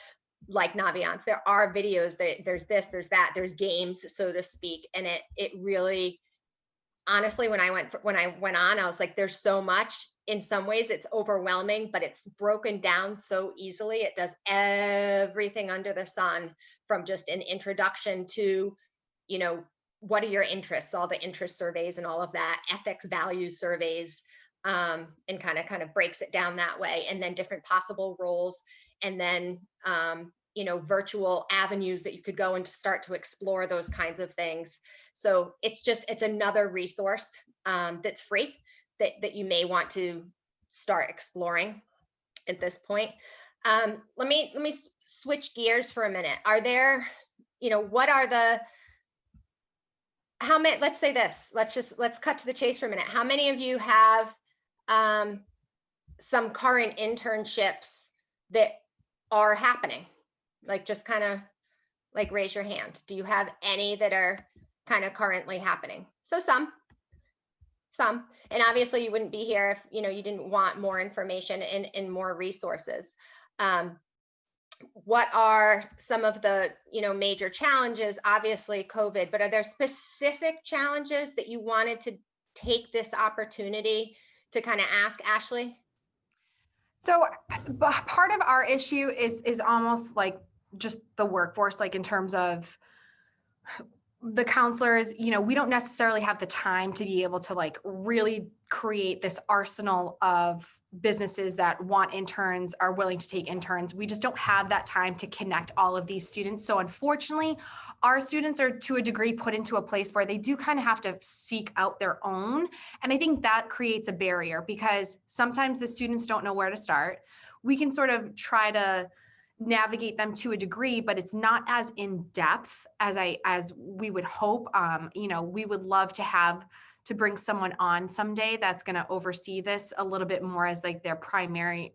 like Naviance, there are videos, there's this, there's that, there's games, so to speak. And it really, honestly, when I went on, I was like, there's so much. In some ways it's overwhelming, but it's broken down so easily. It does everything under the sun, from just an introduction to, what are your interests, all the interest surveys and all of that, ethics, values surveys, and kind of breaks it down that way, and then different possible roles, and then virtual avenues that you could go and to start to explore those kinds of things. So it's another resource that's free that you may want to start exploring at this point. Let me switch gears for a minute. Are there, what are how many, let's say this, let's cut to the chase for a minute. How many of you have some current internships that are happening? Like, just kind of like raise your hand. Do you have any that are kind of currently happening? So some, and obviously you wouldn't be here if, you didn't want more information and more resources. What are some of the, major challenges? Obviously COVID, but are there specific challenges that you wanted to take this opportunity to kind of ask Ashley? So part of our issue is almost like just the workforce, like in terms of the counselors, we don't necessarily have the time to be able to like really create this arsenal of businesses that want interns, are willing to take interns. We just don't have that time to connect all of these students. So unfortunately, our students are to a degree put into a place where they do kind of have to seek out their own. And I think that creates a barrier because sometimes the students don't know where to start. We can sort of try to navigate them to a degree, but it's not as in depth as we would hope. We would love to bring someone on someday that's going to oversee this a little bit more as like their primary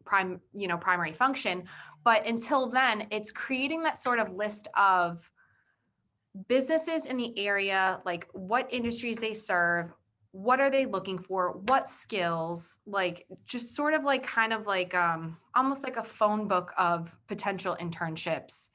function. But until then, it's creating that sort of list of businesses in the area, like what industries they serve, what are they looking for, what skills, like just sort of like kind of like almost like a phone book of potential internships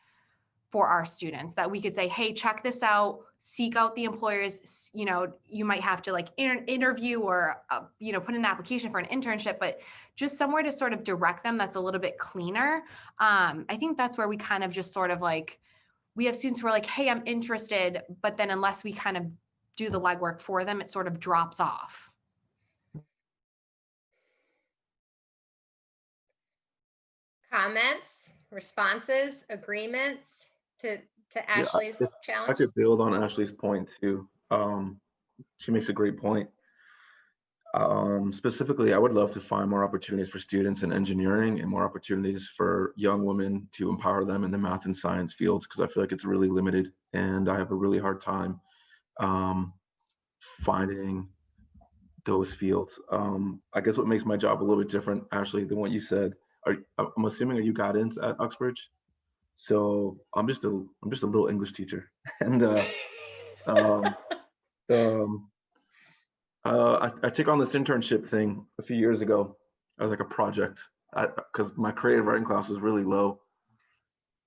for our students that we could say, hey, check this out, seek out the employers. You might have to like interview or put in an application for an internship, but just somewhere to sort of direct them that's a little bit cleaner. I think that's where we kind of just sort of like, we have students who are like, hey, I'm interested, but then unless we kind of do the legwork for them, it sort of drops off. Comments, responses, agreements to Ashley's challenge? I could build on Ashley's point too. She makes a great point. Specifically, I would love to find more opportunities for students in engineering and more opportunities for young women to empower them in the math and science fields, because I feel like it's really limited and I have a really hard time finding those fields. I guess what makes my job a little bit different, Ashley, than what you said, I'm assuming, are you guidance at Uxbridge? So I'm just a little English teacher, and I took on this internship thing a few years ago as like a project because my creative writing class was really low.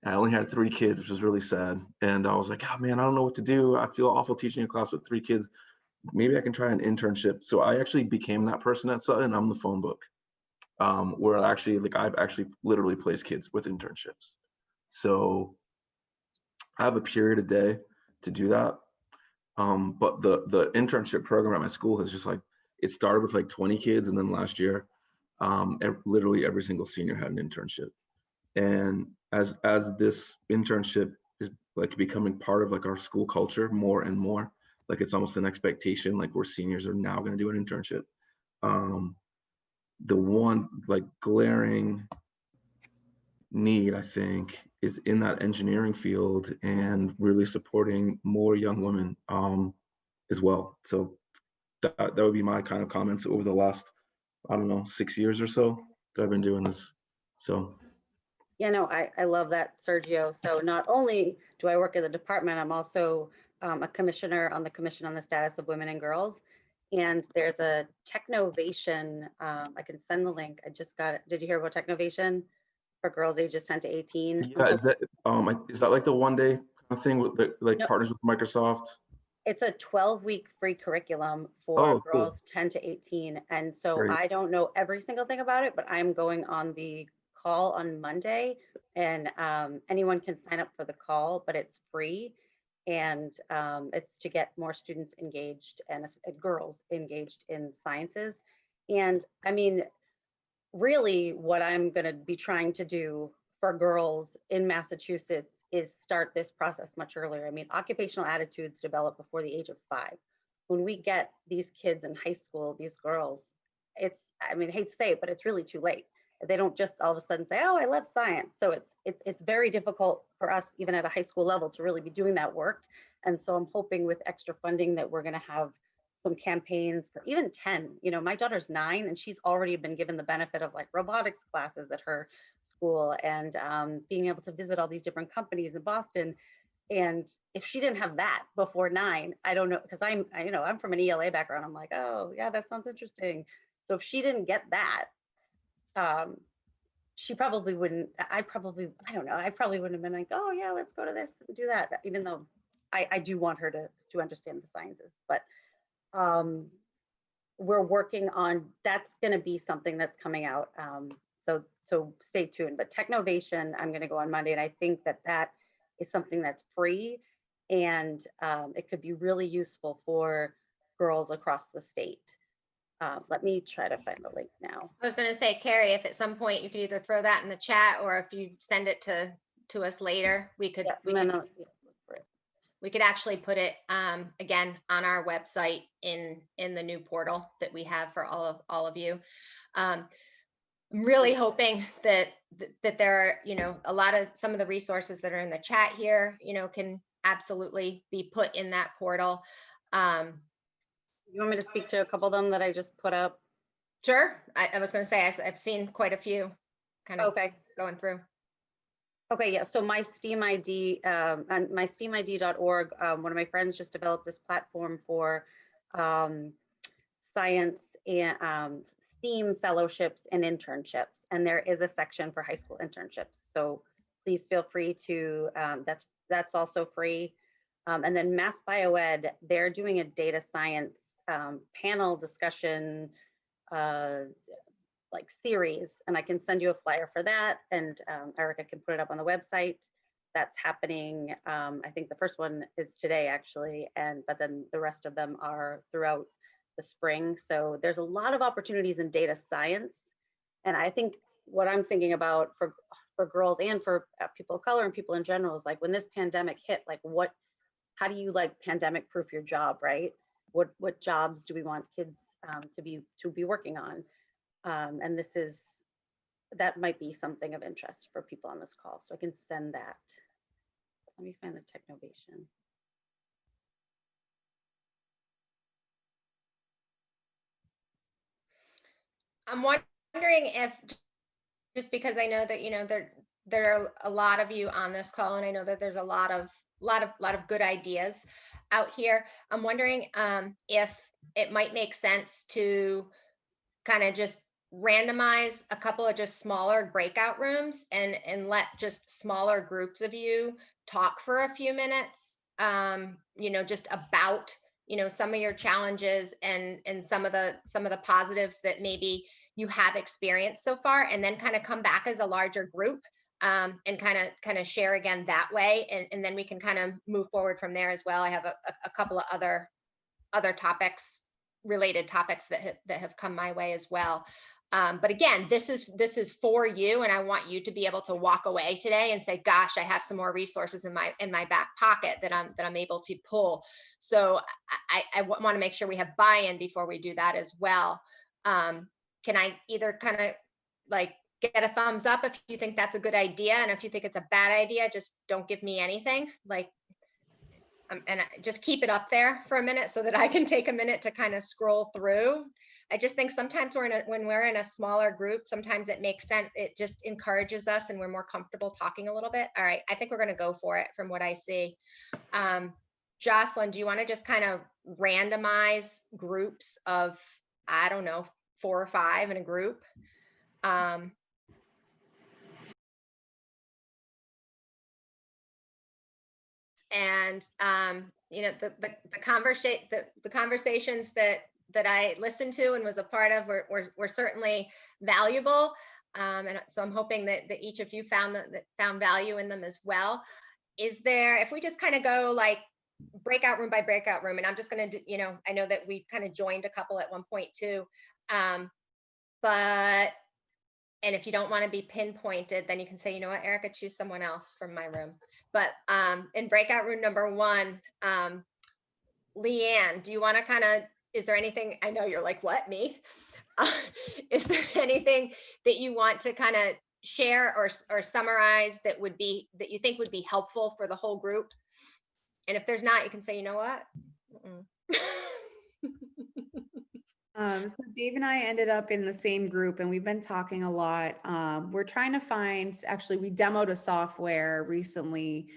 I only had 3 kids, which was really sad. And I was like, oh man, I don't know what to do. I feel awful teaching a class with 3 kids. Maybe I can try an internship. So I actually became that person at Sutton. I'm the phone book, where I've actually literally placed kids with internships. So I have a period a day to do that. But the internship program at my school has just it started with like 20 kids. And then last year, literally every single senior had an internship. And as this internship is like becoming part of like our school culture more and more, like it's almost an expectation, like where seniors are now going to do an internship. The one like glaring need, I think, is in that engineering field and really supporting more young women as well. So that would be my kind of comments over the last, 6 years or so that I've been doing this. So. Yeah, no, I love that, Sergio. So not only do I work in the department, I'm also a commissioner on the Commission on the Status of Women and Girls. And there's a Technovation, I can send the link. I just got it. Did you hear about Technovation for girls ages 10 to 18? Yeah, is that like the one day kind of thing with Nope. partners with Microsoft? It's a 12-week free curriculum for girls 10 to 18. And so Great. I don't know every single thing about it, but I'm going on the call on Monday, and anyone can sign up for the call, but it's free. And it's to get more students engaged and girls engaged in sciences. And I mean, really what I'm going to be trying to do for girls in Massachusetts is start this process much earlier. I mean, occupational attitudes develop before the age of 5. When we get these kids in high school, these girls, it's, I mean, I hate to say it, but it's really too late. They don't just all of a sudden say, oh, I love science. So it's very difficult for us, even at a high school level, to really be doing that work. And so I'm hoping with extra funding that we're going to have some campaigns for even 10. You know, my daughter's 9 and she's already been given the benefit of like robotics classes at her school and being able to visit all these different companies in Boston. And if she didn't have that before 9, I don't know, because I'm from an ELA background. I'm like, oh yeah, that sounds interesting. So if she didn't get that, she probably wouldn't, I probably wouldn't have been like, oh yeah, let's go to this and do that, even though I do want her to understand the sciences. But we're working on, that's going to be something that's coming out. So stay tuned. But Technovation, I'm going to go on Monday, and I think that is something that's free, and it could be really useful for girls across the state. Let me try to find the link now. I was going to say, Carrie, if at some point you could either throw that in the chat, or if you send it to us later, we could actually put it again on our website in the new portal that we have for all of you. I'm really hoping that there are, some of the resources that are in the chat here, can absolutely be put in that portal. You want me to speak to a couple of them that I just put up? Sure. I was going to say, I've seen quite a few kind of going through. Okay, yeah, so my STEAM ID, on my STEAMID.org, one of my friends just developed this platform for science and STEAM fellowships and internships, and there is a section for high school internships. So please feel free to, that's also free. And then Mass BioEd, they're doing a data science panel discussion like series, and I can send you a flyer for that, and Erica can put it up on the website. That's happening. I think the first one is today actually, but then the rest of them are throughout the spring. So there's a lot of opportunities in data science, and I think what I'm thinking about for girls and for people of color and people in general is like, when this pandemic hit, like how do you like pandemic proof your job, right? What jobs do we want kids to be working on? And that might be something of interest for people on this call. So I can send that. Let me find the Technovation. I'm wondering if, just because I know that, there are a lot of you on this call, and I know that there's a lot of good ideas out here. I'm wondering if it might make sense to kind of just randomize a couple of just smaller breakout rooms and let just smaller groups of you talk for a few minutes, just about, some of your challenges and some of the positives that maybe you have experienced so far, and then kind of come back as a larger group and kind of share again that way. And then we can kind of move forward from there as well. I have a couple of other related topics that have come my way as well. But again, this is for you, and I want you to be able to walk away today and say, gosh, I have some more resources in my back pocket that I'm able to pull. So I want to make sure we have buy-in before we do that as well. Can I either kind of like get a thumbs up if you think that's a good idea, and if you think it's a bad idea, just don't give me anything, like, and just keep it up there for a minute so that I can take a minute to kind of scroll through. I just think sometimes when we're in a smaller group, sometimes it makes sense. It just encourages us and we're more comfortable talking a little bit. All right, I think we're going to go for it from what I see. Jocelyn, do you want to just kind of randomize groups of, I don't know, 4 or 5 in a group? And the conversations that I listened to and was a part of were certainly valuable, and so I'm hoping that each of you found value in them as well. Is there, if we just kind of go like breakout room by breakout room. And I'm just going to, I know that we've kind of joined a couple at one point too. But, and if you don't want to be pinpointed, then you can say, you know what, Erica, choose someone else from my room. But in breakout room number 1, Leanne, do you want to is there anything, I know you're like, what, me? Is there anything that you want to kind of share or summarize that you think would be helpful for the whole group? And if there's not, you can say, you know what? So Dave and I ended up in the same group, and we've been talking a lot. We're trying to find, actually, we demoed a software recently,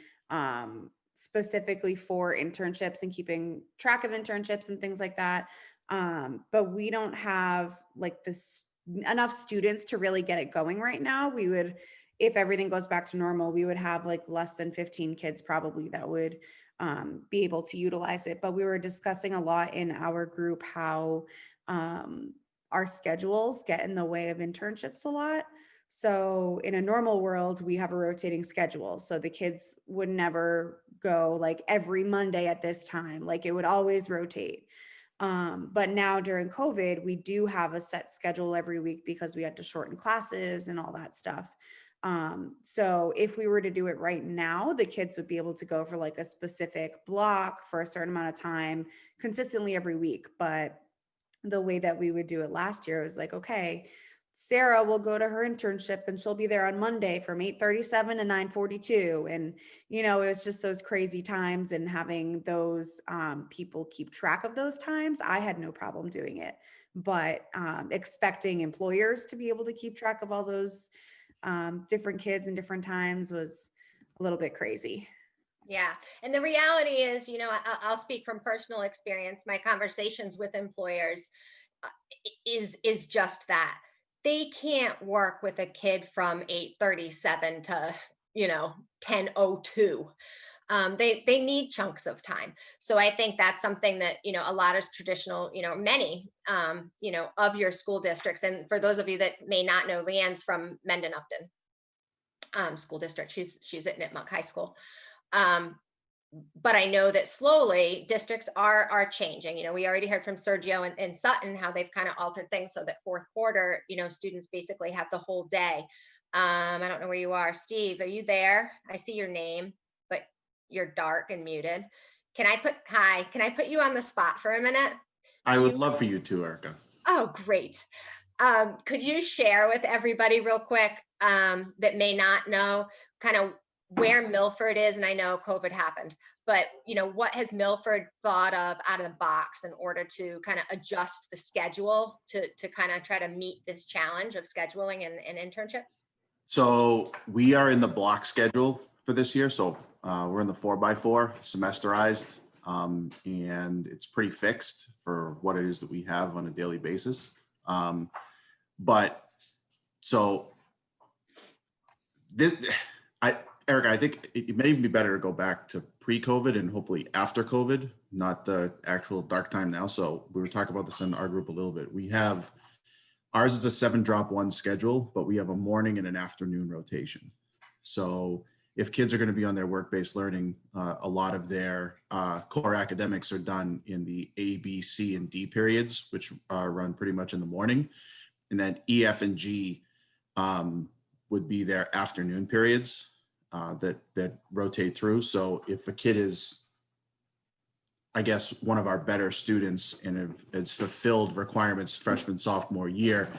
specifically for internships and keeping track of internships and things like that. But we don't have like enough students to really get it going right now. We would, if everything goes back to normal, we would have like less than 15 kids probably that would be able to utilize it. But we were discussing a lot in our group how our schedules get in the way of internships a lot. So in a normal world, we have a rotating schedule. So the kids would never go like every Monday at this time, like it would always rotate. But now during COVID, we do have a set schedule every week because we had to shorten classes and all that stuff. So if we were to do it right now, the kids would be able to go for like a specific block for a certain amount of time consistently every week. But the way that we would do it last year was like, okay, Sarah will go to her internship and she'll be there on Monday from 8:37 to 9:42. And, it was just those crazy times, and having those people keep track of those times. I had no problem doing it, but expecting employers to be able to keep track of all those different kids and different times was a little bit crazy. Yeah. And the reality is, I'll speak from personal experience. My conversations with employers is just that. They can't work with a kid from 8:37 to, 10:02. They need chunks of time. So I think that's something that, a lot of traditional, many, of your school districts. And for those of you that may not know, Leanne's from Mendon Upton school district. She's at Nipmuc High School. But I know that slowly districts are changing. We already heard from Sergio and Sutton how they've kind of altered things so that fourth quarter, students basically have the whole day. I don't know where you are. Steve, are you there? I see your name, but you're dark and muted. Can I put you on the spot for a minute? I would love for you to, Erica. Oh, great. Could you share with everybody real quick that may not know kind of where Milford is? And I know COVID happened, but what has Milford thought of out of the box in order to kind of adjust the schedule to kind of try to meet this challenge of scheduling and internships? So we are in the block schedule for this year. So we're in the 4x4 semesterized, and it's pretty fixed for what it is that we have on a daily basis. But so this, Erica, I think it may even be better to go back to pre-COVID and hopefully after COVID, not the actual dark time now. So we were talking about this in our group a little bit. Ours is a 7-drop-1 schedule, but we have a morning and an afternoon rotation. So if kids are going to be on their work-based learning, a lot of their core academics are done in the A, B, C, and D periods, which run pretty much in the morning. And then E, F, and G would be their afternoon periods that rotate through. So if a kid is, I guess, one of our better students and has fulfilled requirements freshman, sophomore year,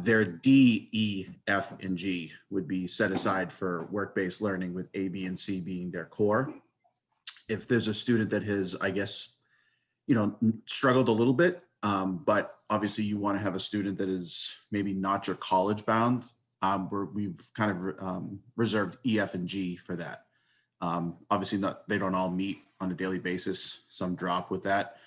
their D, E, F, and G would be set aside for work-based learning, with A, B, and C being their core. If there's a student that has, I guess, struggled a little bit, but obviously you want to have a student that is maybe not your college bound, we've kind of reserved E, F, and G for that. Obviously they don't all meet on a daily basis. Some drop with that.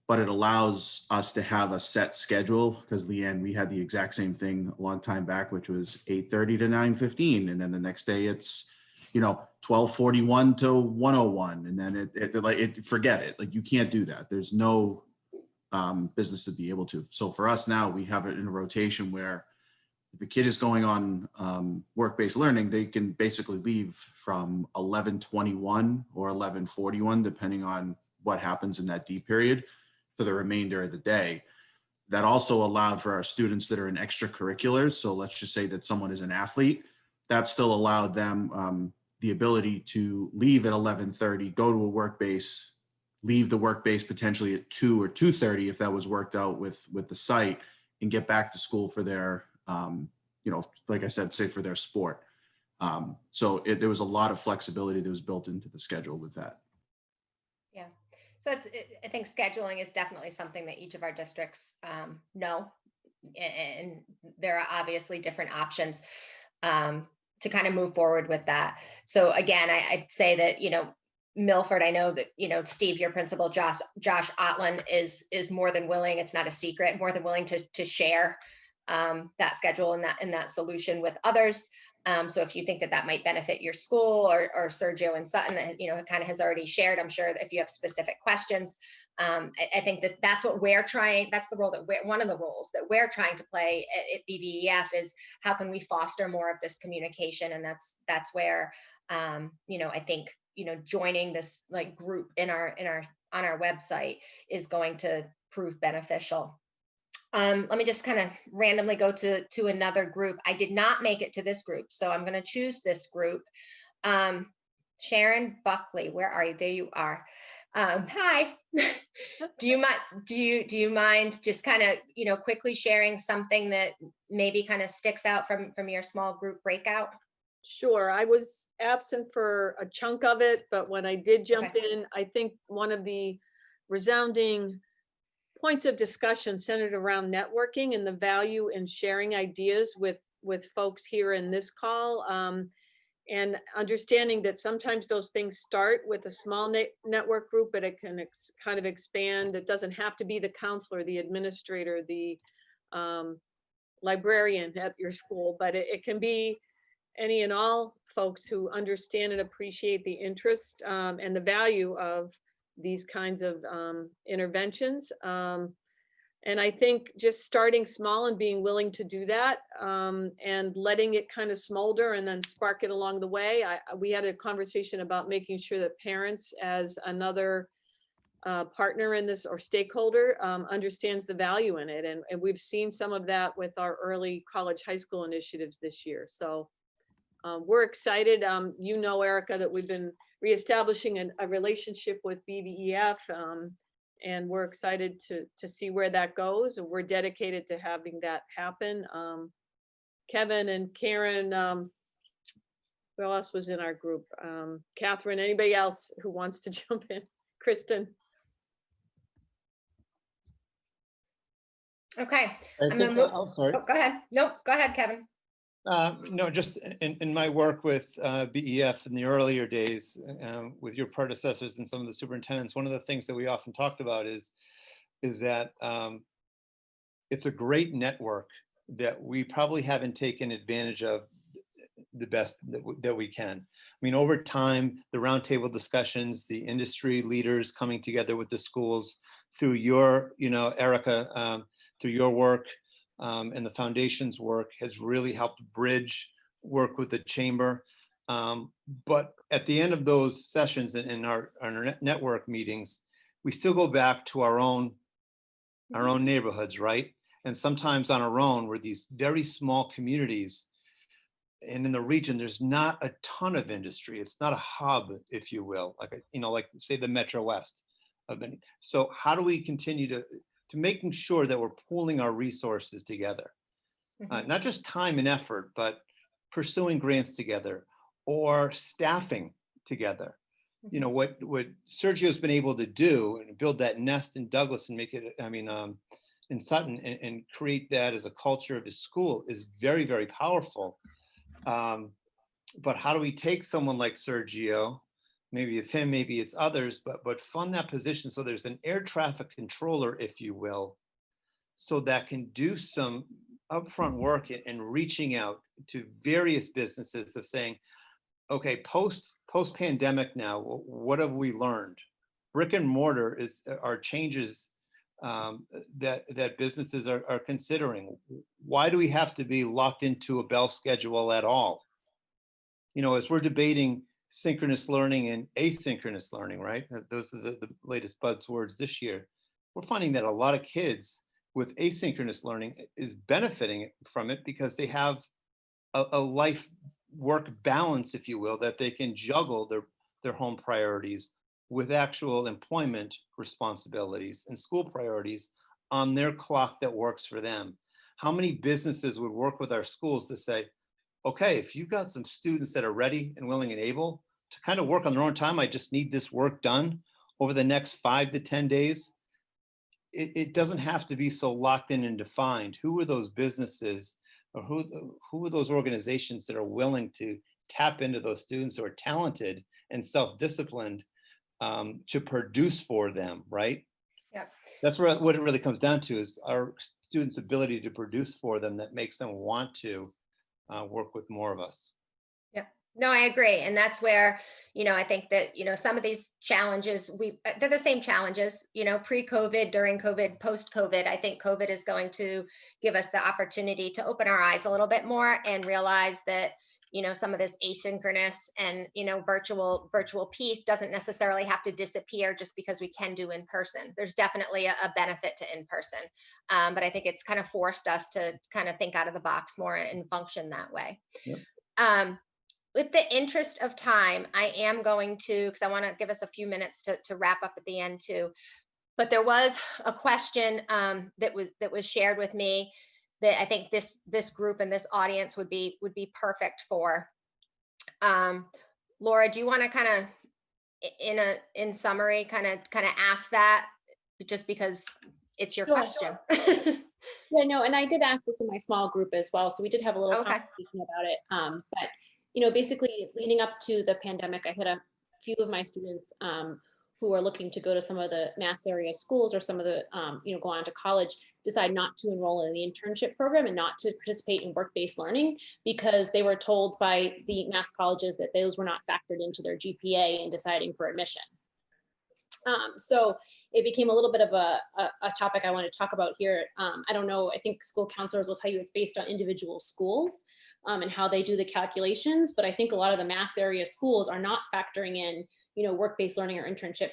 But it allows us to have a set schedule, because Leanne, we had the exact same thing a long time back, which was 8:30 to 9:15. And then the next day it's, 12:41 to 1:01. And then forget it. Like, you can't do that. There's no business to be able to. So for us now, we have it in a rotation where if a kid is going on work-based learning, they can basically leave from 11:21 or 11:41, depending on what happens in that D period for the remainder of the day. That also allowed for our students that are in extracurriculars. So let's just say that someone is an athlete, that still allowed them the ability to leave at 11:30, go to a work base, leave the work base potentially at 2 or 2:30 if that was worked out with the site, and get back to school for their, like I said, say for their sport. So there was a lot of flexibility that was built into the schedule with that. Yeah. So I think scheduling is definitely something that each of our districts know. And there are obviously different options to kind of move forward with that. So again, I'd say that, Milford, I know that, Steve, your principal, Josh Otlin is more than willing, it's not a secret, more than willing to share that schedule and that solution with others. So if you think that might benefit your school, or Sergio and Sutton, kind of has already shared, I'm sure that if you have specific questions, I think that's what we're trying. That's the role one of the roles that we're trying to play at BVEF is how can we foster more of this communication, and that's where I think joining this like group on our website is going to prove beneficial. Let me just kind of randomly go to another group. I did not make it to this group, so I'm going to choose this group. Sharon Buckley, where are you? There you are. Hi. Do you mind just kind of quickly sharing something that maybe kind of sticks out from your small group breakout? Sure. I was absent for a chunk of it, but when I did jump in, I think one of the resounding points of discussion centered around networking and the value in sharing ideas with folks here in this call, and understanding that sometimes those things start with a small network group, but it can kind of expand. It doesn't have to be the counselor, the administrator, the librarian at your school, but it can be any and all folks who understand and appreciate the interest and the value of these kinds of interventions. And I think just starting small and being willing to do that and letting it kind of smolder and then spark it along the way. We had a conversation about making sure that parents, as another partner in this or stakeholder, understands the value in it. And we've seen some of that with our early college high school initiatives this year. So we're excited. Erica, that we've been reestablishing a relationship with BVEF, and we're excited to see where that goes. We're dedicated to having that happen. Kevin and Karen, who else was in our group? Catherine, anybody else who wants to jump in? Kristen. Okay. I'm sorry. Oh, go ahead. Nope, go ahead, Kevin. No, just in my work with BEF in the earlier days, with your predecessors and some of the superintendents, one of the things that we often talked about is that it's a great network that we probably haven't taken advantage of the best that we can. I mean, over time, the roundtable discussions, the industry leaders coming together with the schools through your, Erica, through your work, and the foundation's work has really helped bridge work with the chamber. But at the end of those sessions and in our network meetings, we still go back to our own neighborhoods, right? And sometimes on our own, we're these very small communities. And in the region, there's not a ton of industry. It's not a hub, if you will, like say the Metro West. So how do we continue to making sure that we're pooling our resources together, not just time and effort, but pursuing grants together or staffing together. What Sergio's been able to do and build that nest in Douglas and make it, in Sutton and create that as a culture of his school is very, very powerful. But how do we take someone like Sergio, maybe it's him, maybe it's others, but fund that position so there's an air traffic controller, if you will, so that can do some upfront work and reaching out to various businesses of saying, okay, post-pandemic now, what have we learned? Brick and mortar are changes that businesses are considering. Why do we have to be locked into a bell schedule at all? You know, as we're debating synchronous learning and asynchronous learning, right? Those are the latest buzzwords this year. We're finding that a lot of kids with asynchronous learning is benefiting from it because they have a life work balance, if you will, that they can juggle their home priorities with actual employment responsibilities and school priorities on their clock that works for them. How many businesses would work with our schools to say, okay, if you've got some students that are ready and willing and able to kind of work on their own time, I just need this work done over the next 5 to 10 days. It doesn't have to be so locked in and defined. Who are those businesses or who are those organizations that are willing to tap into those students who are talented and self-disciplined to produce for them, right? Yeah. That's what it really comes down to, is our students' ability to produce for them that makes them want to work with more of us. Yeah, no, I agree. And that's where, I think that, some of these challenges, they're the same challenges, pre-COVID, during COVID, post-COVID. I think COVID is going to give us the opportunity to open our eyes a little bit more and realize that, some of this asynchronous and, virtual piece doesn't necessarily have to disappear just because we can do in person. There's definitely a benefit to in person. But I think it's kind of forced us to kind of think out of the box more and function that way. Yep. With the interest of time, I am going to, because I want to give us a few minutes to wrap up at the end too. But there was a question that was shared with me that I think this group and this audience would be perfect for. Laura, do you want to kind of, in summary, kind of ask that, just because it's your Sure. question? Yeah, no, and I did ask this in my small group as well, so we did have a little Okay. conversation about it. But basically leading up to the pandemic, I had a few of my students who are looking to go to some of the Mass area schools or some of the go on to college, decide not to enroll in the internship program and not to participate in work-based learning because they were told by the Mass colleges that those were not factored into their GPA in deciding for admission. So it became a little bit of a topic I want to talk about here. I don't know, I think school counselors will tell you it's based on individual schools and how they do the calculations, but I think a lot of the Mass area schools are not factoring in, work-based learning or internship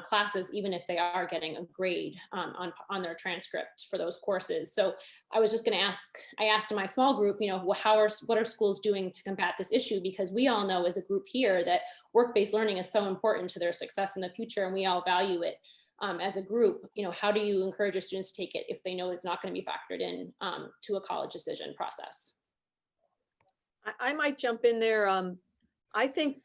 classes, even if they are getting a grade on their transcript for those courses. So I was just going to I asked in my small group, what are schools doing to combat this issue? Because we all know as a group here that work-based learning is so important to their success in the future, and we all value it as a group. How do you encourage your students to take it if they know it's not going to be factored in to a college decision process? I might jump in there. I think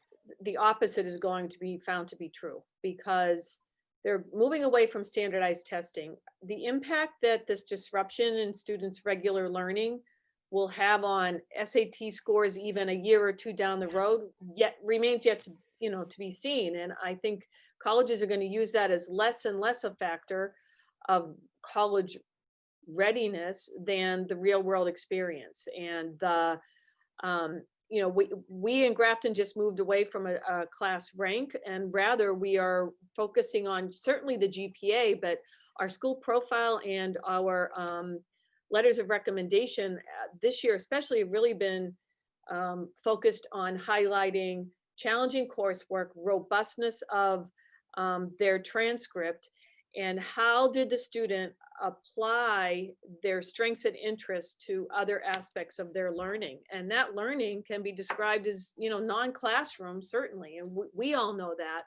the opposite is going to be found to be true because they're moving away from standardized testing. The impact that this disruption in students' regular learning will have on SAT scores even a year or two down the road remains yet to be seen. And I think colleges are going to use that as less and less a factor of college readiness than the real world experience. And the we in Grafton just moved away from a class rank, and rather we are focusing on certainly the GPA, but our school profile and our letters of recommendation this year especially have really been focused on highlighting challenging coursework, robustness of their transcript, and how did the student apply their strengths and interests to other aspects of their learning. And that learning can be described as, non-classroom, certainly, and we all know that.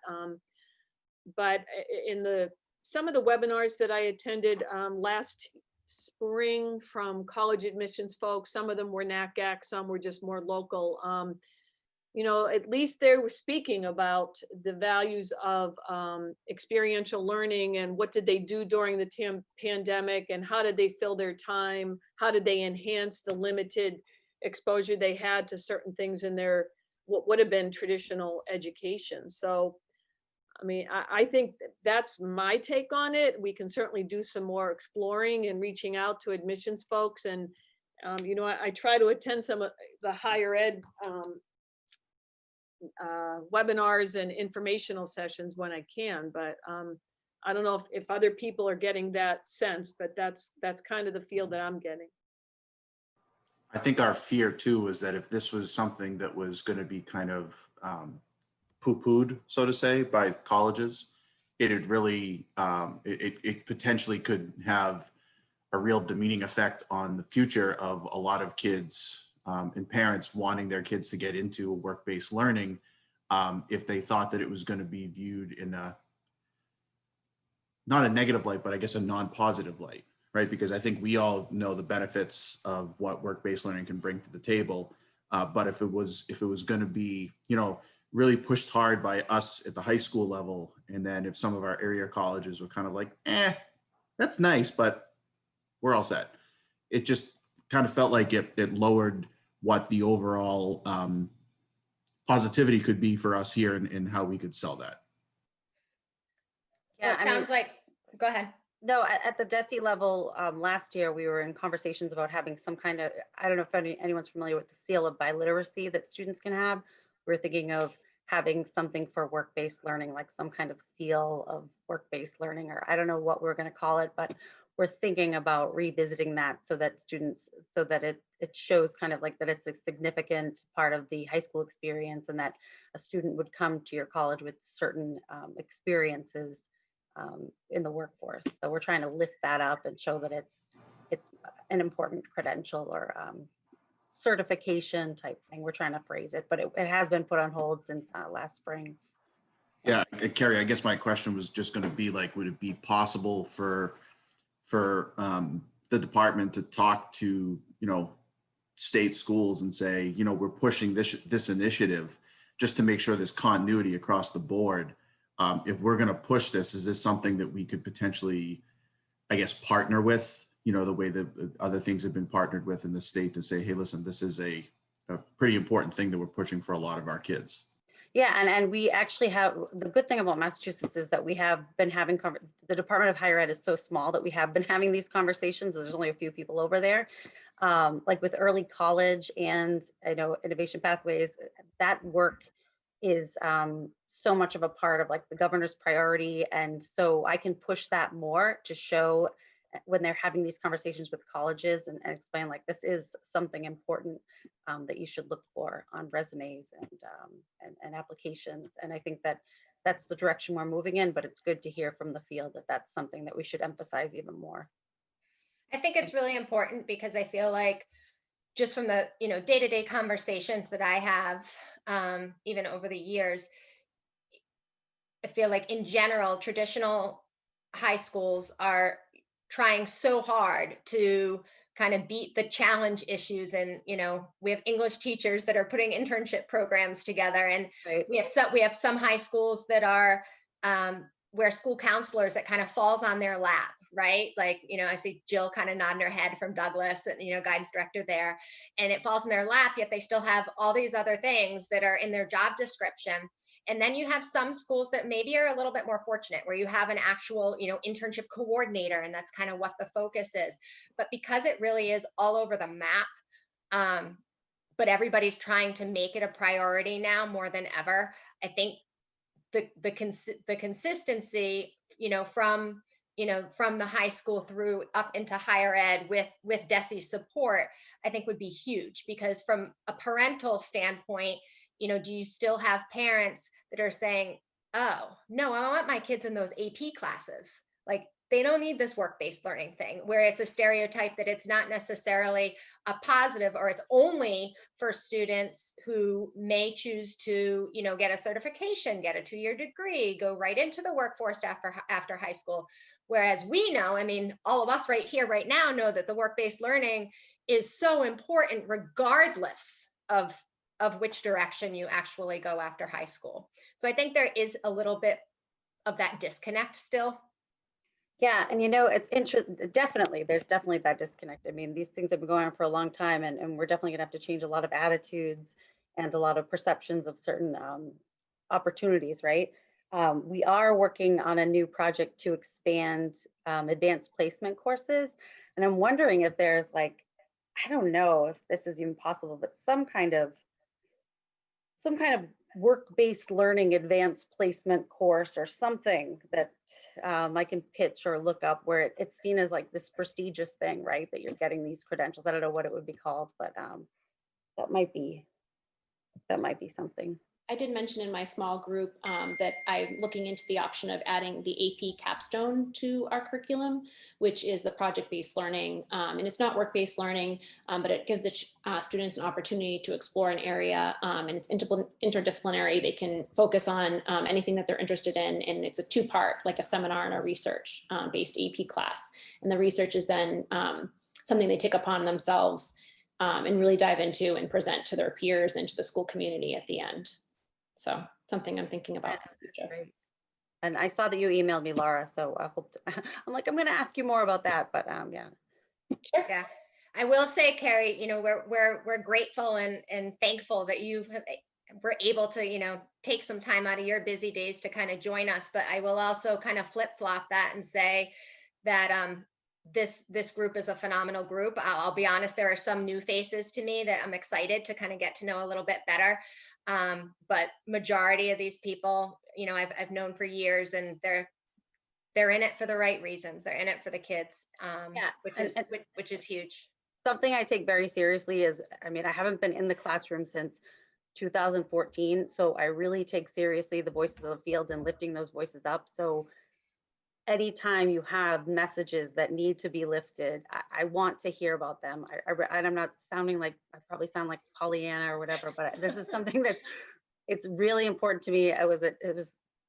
But in some of the webinars that I attended last spring from college admissions folks, some of them were NACAC, some were just more local. At least they were speaking about the values of experiential learning and what did they do during the pandemic and how did they fill their time? How did they enhance the limited exposure they had to certain things in their, what would have been traditional education? So, I think that's my take on it. We can certainly do some more exploring and reaching out to admissions folks. And, I try to attend some of the higher ed webinars and informational sessions when I can, but I don't know if other people are getting that sense, but that's kind of the feel that I'm getting. I think our fear too was that if this was something that was going to be kind of poo-pooed, so to say, by colleges, it'd really, it potentially could have a real demeaning effect on the future of a lot of kids and parents wanting their kids to get into work-based learning if they thought that it was going to be viewed in a, not a negative light, but I guess a non-positive light, right? Because I think we all know the benefits of what work-based learning can bring to the table. But if it was going to be, you know, really pushed hard by us at the high school level, and then if some of our area colleges were kind of like, that's nice, but we're all set. It just kind of felt like it lowered what the overall positivity could be for us here and how we could sell that. Well, it sounds like, go ahead. No, at the DESE level, last year we were in conversations about having some kind of, I don't know if anyone's familiar with the seal of biliteracy that students can have. We're thinking of having something for work-based learning, like some kind of seal of work-based learning, or I don't know what we're going to call it, but we're thinking about revisiting that so that students, so that it shows kind of like that it's a significant part of the high school experience, and that a student would come to your college with certain experiences in the workforce. So we're trying to lift that up and show that it's an important credential or certification type thing. We're trying to phrase it, but it has been put on hold since last spring. Yeah, Carrie, I guess my question was just going to be like, would it be possible for the department to talk to, you know, state schools and say, you know, we're pushing this initiative just to make sure there's continuity across the board. If we're going to push this, is this something that we could potentially, I guess, partner with, you know, the way that other things have been partnered with in the state to say, hey, listen, this is a pretty important thing that we're pushing for a lot of our kids. Yeah, and we actually have, the good thing about Massachusetts is that we have been having, the Department of Higher Ed is so small that we have been having these conversations. There's only a few people over there. Like with early college and, I know, innovation pathways, that work is so much of a part of like the governor's priority. And so I can push that more to show when they're having these conversations with colleges and explain like this is something important that you should look for on resumes and applications. And I think that that's the direction we're moving in, but it's good to hear from the field that that's something that we should emphasize even more. I think it's really important because I feel like just from the, you know, day-to-day conversations that I have, even over the years, I feel like in general, traditional high schools are trying so hard to kind of beat the challenge issues. And, you know, we have English teachers that are putting internship programs together. And Right. we have some high schools that are where school counselors, that kind of falls on their lap, right? Like, you know, I see Jill kind of nodding her head from Douglas, and, you know, guidance director there, and it falls in their lap, yet they still have all these other things that are in their job description. And then you have some schools that maybe are a little bit more fortunate, where you have an actual, you know, internship coordinator, and that's kind of what the focus is. But because it really is all over the map, but everybody's trying to make it a priority now more than ever, I think the consistency, you know, from the high school through up into higher ed with DESE support, I think would be huge. Because from a parental standpoint, you know, do you still have parents that are saying, oh, no, I want my kids in those AP classes? Like, they don't need this work-based learning thing, where it's a stereotype that it's not necessarily a positive, or it's only for students who may choose to, you know, get a certification, get a 2-year degree, go right into the workforce after high school. Whereas we know, I mean, all of us right here, right now, know that the work-based learning is so important regardless of which direction you actually go after high school. So I think there is a little bit of that disconnect still. Yeah, and you know, it's interesting. There's definitely that disconnect. I mean, these things have been going on for a long time, and we're definitely gonna have to change a lot of attitudes and a lot of perceptions of certain opportunities, right? We are working on a new project to expand advanced placement courses, and I'm wondering if there's like, I don't know if this is even possible, but some kind of work-based learning advanced placement course or something that I can pitch or look up where it's seen as like this prestigious thing, right? That you're getting these credentials. I don't know what it would be called, but that might be something. I did mention in my small group that I'm looking into the option of adding the AP capstone to our curriculum, which is the project-based learning. And it's not work-based learning, but it gives the students an opportunity to explore an area, and it's interdisciplinary. They can focus on anything that they're interested in. And it's a two-part, like a seminar and a research-based AP class. And the research is then something they take upon themselves and really dive into and present to their peers and to the school community at the end. So something I'm thinking about for the future. Great. And I saw that you emailed me, Laura, so I hope I'm going to ask you more about that, but yeah. Sure. Yeah. I will say, Carrie, we're grateful and thankful that we're able to, take some time out of your busy days to kind of join us. But I will also kind of flip flop that and say that this group is a phenomenal group. I'll be honest, there are some new faces to me that I'm excited to kind of get to know a little bit better. But majority of these people, I've known for years, and they're in it for the right reasons. They're in it for the kids, which is huge. Something I take very seriously is, I haven't been in the classroom since 2014, so I really take seriously the voices of the field and lifting those voices up. So anytime you have messages that need to be lifted, I want to hear about them. I'm not sounding like, I probably sound like Pollyanna or whatever, but this is something it's really important to me. It was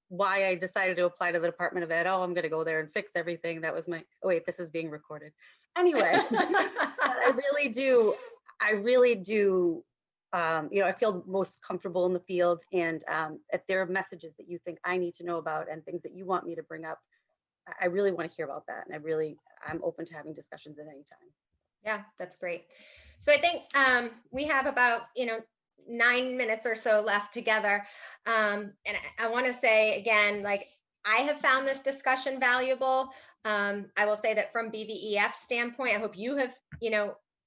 why I decided to apply to the Department of Ed. Oh, I'm going to go there and fix everything. That was oh wait, this is being recorded. Anyway, I really do, I feel most comfortable in the field. And if there are messages that you think I need to know about and things that you want me to bring up, I really want to hear about that. And I'm open to having discussions at any time. Yeah, that's great. So I think we have about, 9 minutes or so left together. And I want to say again, like, I have found this discussion valuable. I will say that from BVEF standpoint, I hope you have,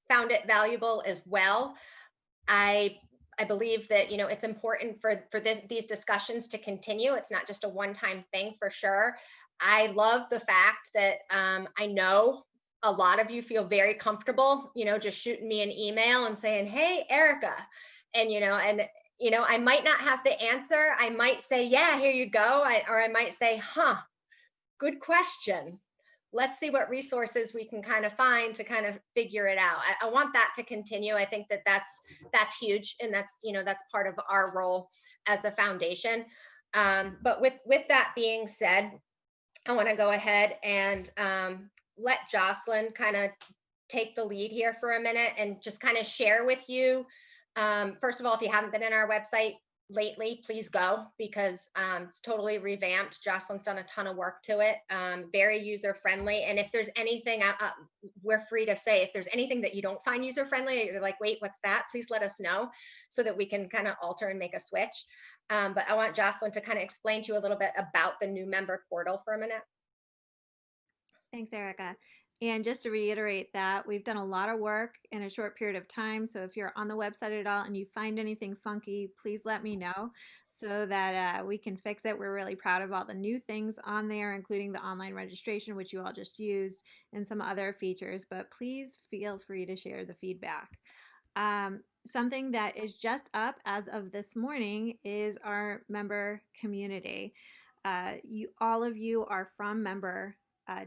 found it valuable as well. I believe that, it's important for these discussions to continue. It's not just a one-time thing, for sure. I love the fact that I know a lot of you feel very comfortable, just shooting me an email and saying, "Hey, Erica," and I might not have the answer. I might say, "Yeah, here you go," or I might say, "Huh, good question. Let's see what resources we can kind of find to kind of figure it out." I want that to continue. I think that that's huge, and that's part of our role as a foundation. But with that being said, I want to go ahead and let Jocelyn kind of take the lead here for a minute and just kind of share with you. First of all, if you haven't been in our website lately, please go, because it's totally revamped. Jocelyn's done a ton of work to it, very user friendly. And if there's anything, we're free to say, if there's anything that you don't find user friendly, you're like, "Wait, what's that?" Please let us know so that we can kind of alter and make a switch. But I want Jocelyn to kind of explain to you a little bit about the new member portal for a minute. Thanks, Erica. And just to reiterate that, we've done a lot of work in a short period of time. So if you're on the website at all and you find anything funky, please let me know so that we can fix it. We're really proud of all the new things on there, including the online registration, which you all just used, and some other features. But please feel free to share the feedback. Something that is just up as of this morning is our member community. All of you are from member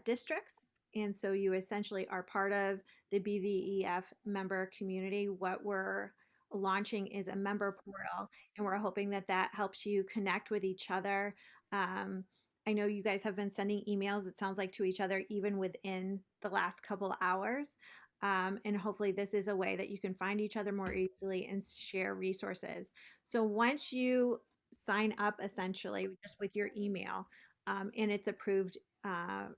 districts, and so you essentially are part of the BVEF member community. What we're launching is a member portal, and we're hoping that helps you connect with each other. I know you guys have been sending emails, it sounds like, to each other even within the last couple hours. And hopefully this is a way that you can find each other more easily and share resources. So once you sign up, essentially just with your email, and it's approved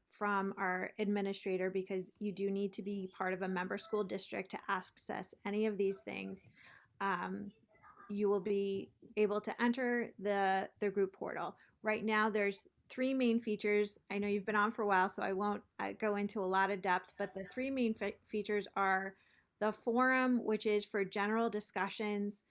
from our administrator, because you do need to be part of a member school district to access any of these things, you will be able to enter the group portal. Right now there's 3 main features. I know you've been on for a while, so I won't go into a lot of depth, but the 3 main features are the forum, which is for general discussions,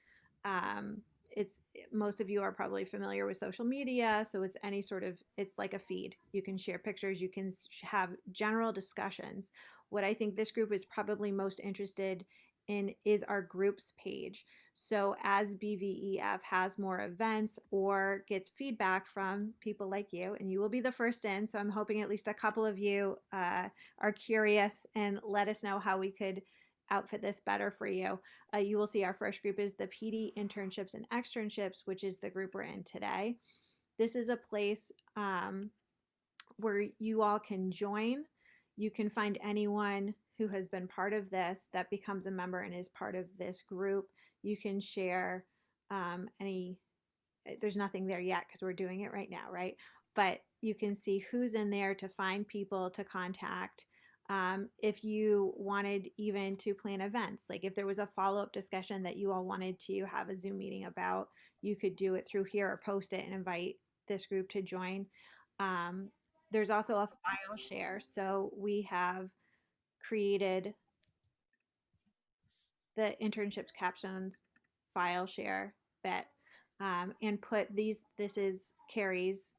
it's most of you are probably familiar with social media, so it's any sort of, it's like a feed. You can share pictures, you can have general discussions. What I think this group is probably most interested in is our groups page. So as BVEF has more events or gets feedback from people like you, and you will be the first in, so I'm hoping at least a couple of you are curious and let us know how we could outfit this better for you. You will see our first group is the PD Internships and Externships, which is the group we're in today. This is a place where you all can join. You can find anyone who has been part of this that becomes a member and is part of this group. You can share there's nothing there yet because we're doing it right now, right? But you can see who's in there to find people to contact. If you wanted even to plan events, like if there was a follow-up discussion that you all wanted to have a Zoom meeting about, you could do it through here or post it and invite this group to join. There's also a file share. So we have created the internships captions file share bit and put this is Carrie's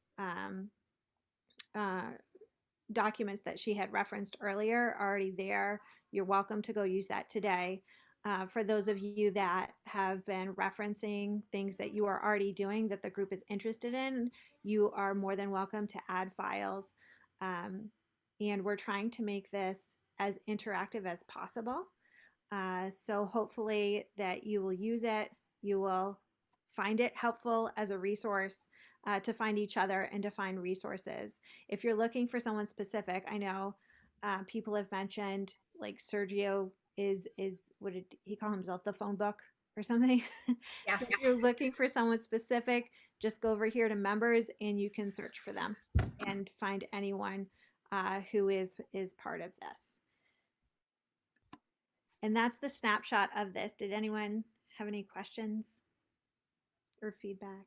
documents that she had referenced earlier already there. You're welcome to go use that today. For those of you that have been referencing things that you are already doing that the group is interested in, you are more than welcome to add files. And we're trying to make this as interactive as possible. So hopefully that you will use it, you will find it helpful as a resource to find each other and to find resources. If you're looking for someone specific, I know people have mentioned like Sergio is what did he call himself, the phone book or something? Yeah. So if you're looking for someone specific, just go over here to members and you can search for them and find anyone who is part of this. And that's the snapshot of this. Did anyone have any questions or feedback?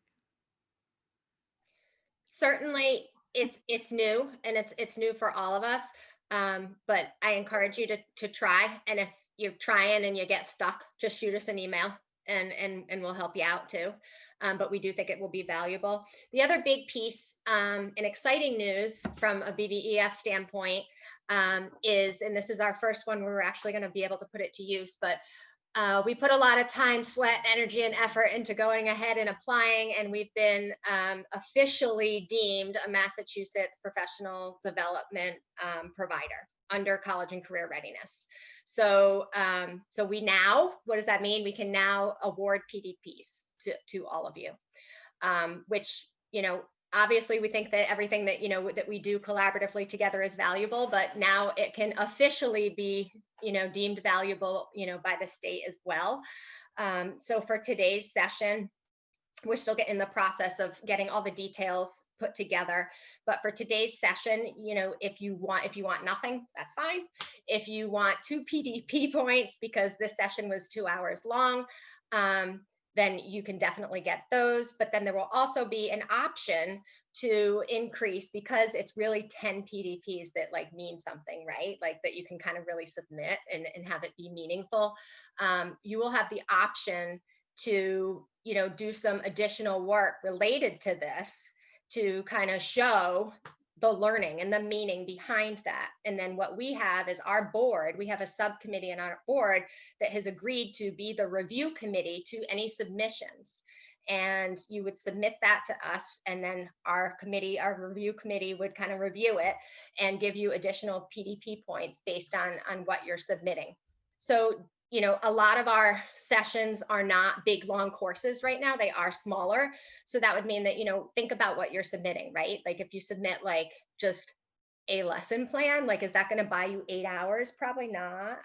Certainly it's new and it's new for all of us. But I encourage you to try. And if you're trying and you get stuck, just shoot us an email and we'll help you out too. But we do think it will be valuable. The other big piece and exciting news from a BVEF standpoint is, and this is our first one where we're actually going to be able to put it to use, but we put a lot of time, sweat, energy, and effort into going ahead and applying, and we've been officially deemed a Massachusetts professional development provider under college and career readiness. So, so we now, what does that mean? We can now award PDPs to all of you, which, you know, obviously we think that everything that, you know, that we do collaboratively together is valuable, but now it can officially be, you know, deemed valuable, you know, by the state as well. So for today's session, we're still getting the process of getting all the details put together. But for today's session, you know, if you want nothing, that's fine. If you want 2 PDP points, because this session was 2 hours long, then you can definitely get those. But then there will also be an option to increase, because it's really 10 PDPs that like mean something, right? Like that you can kind of really submit and have it be meaningful. You will have the option to, you know, do some additional work related to this to kind of show the learning and the meaning behind that. And then what we have is our board, we have a subcommittee in our board that has agreed to be the review committee to any submissions. And you would submit that to us, and then our committee, our review committee would kind of review it and give you additional PDP points based on what you're submitting. So, you know, a lot of our sessions are not big, long courses right now. They are smaller. So that would mean that, you know, think about what you're submitting, right? Like if you submit like just a lesson plan, like, is that going to buy you 8 hours? Probably not.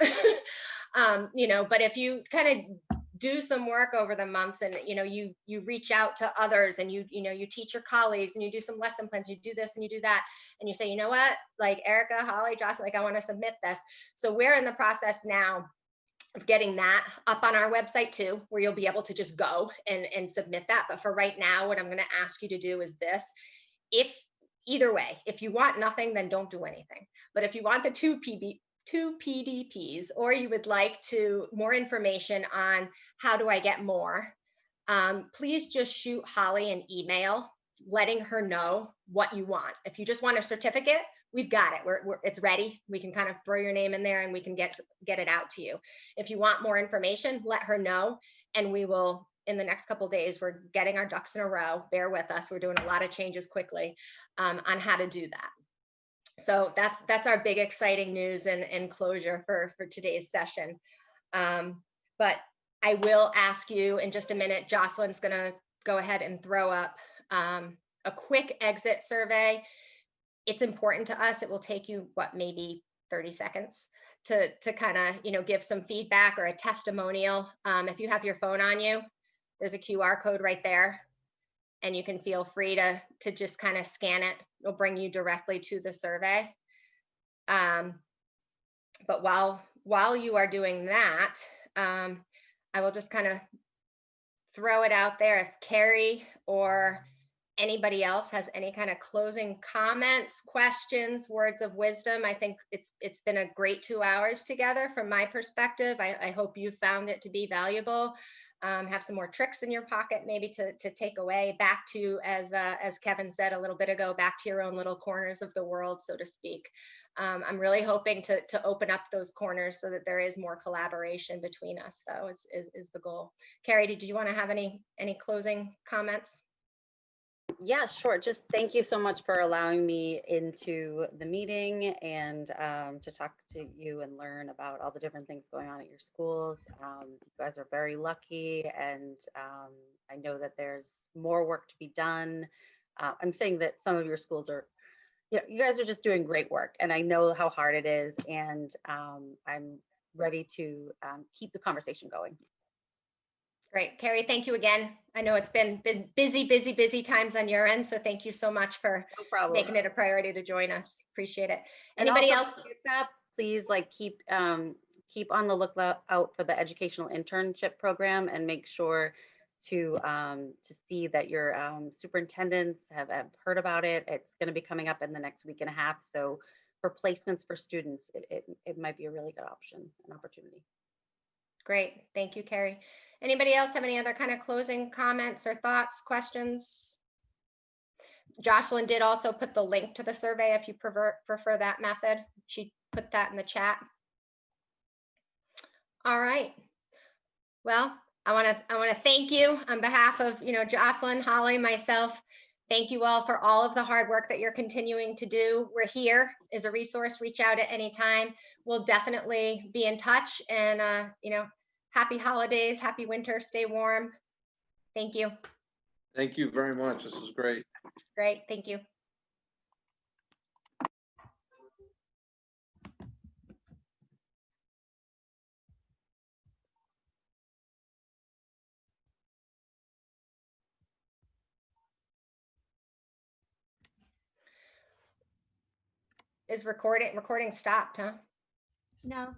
You know, but if you kind of do some work over the months and, you know, you reach out to others and you know, you teach your colleagues and you do some lesson plans, you do this and you do that. And you say, you know what, like Erica, Holly, Jocelyn, like I want to submit this. So we're in the process now of getting that up on our website too, where you'll be able to just go and submit that. But for right now, what I'm going to ask you to do is this. If either way, if you want nothing, then don't do anything. But if you want the 2 PDPs, or you would like more information on how do I get more, please just shoot Holly an email letting her know what you want. If you just want a certificate, we've got it. It's ready. We can kind of throw your name in there and we can get it out to you. If you want more information, let her know, and we will, in the next couple of days, we're getting our ducks in a row. Bear with us. We're doing a lot of changes quickly on how to do that. So that's our big exciting news and closure for today's session. But I will ask you in just a minute, Jocelyn's going to go ahead and throw up a quick exit survey. It's important to us. It will take you, maybe 30 seconds to kind of, give some feedback or a testimonial. If you have your phone on you, there's a QR code right there, and you can feel free to just kind of scan it. It'll bring you directly to the survey. But while you are doing that, I will just kind of throw it out there. If Carrie or anybody else has any kind of closing comments, questions, words of wisdom, I think it's been a great 2 hours together from my perspective. I hope you found it to be valuable. Have some more tricks in your pocket, maybe to take away back to, as Kevin said a little bit ago, back to your own little corners of the world, so to speak. I'm really hoping to open up those corners so that there is more collaboration between us, though, is the goal. Carrie, did you want to have any closing comments? Yeah, sure. Just thank you so much for allowing me into the meeting and to talk to you and learn about all the different things going on at your schools. You guys are very lucky, and I know that there's more work to be done. I'm saying that some of your schools are, you guys are just doing great work, and I know how hard it is, and I'm ready to keep the conversation going. Great. Carrie, thank you again. I know it's been busy times on your end, so thank you so much for making it a priority to join us. Appreciate it. Anybody else? Please keep on the lookout for the educational internship program, and make sure to see that your superintendents have heard about it. It's going to be coming up in the next week and a half. So for placements for students, it might be a really good option, an opportunity. Great. Thank you, Carrie. Anybody else have any other kind of closing comments or thoughts, questions? Jocelyn did also put the link to the survey if you prefer that method. She put that in the chat. All right. Well, I want to thank you on behalf of, Jocelyn, Holly, myself. Thank you all for all of the hard work that you're continuing to do. We're here as a resource. Reach out at any time. We'll definitely be in touch, and happy holidays, happy winter, stay warm. Thank you. Thank you very much. This was great. Great, thank you. Is recording stopped, huh? No.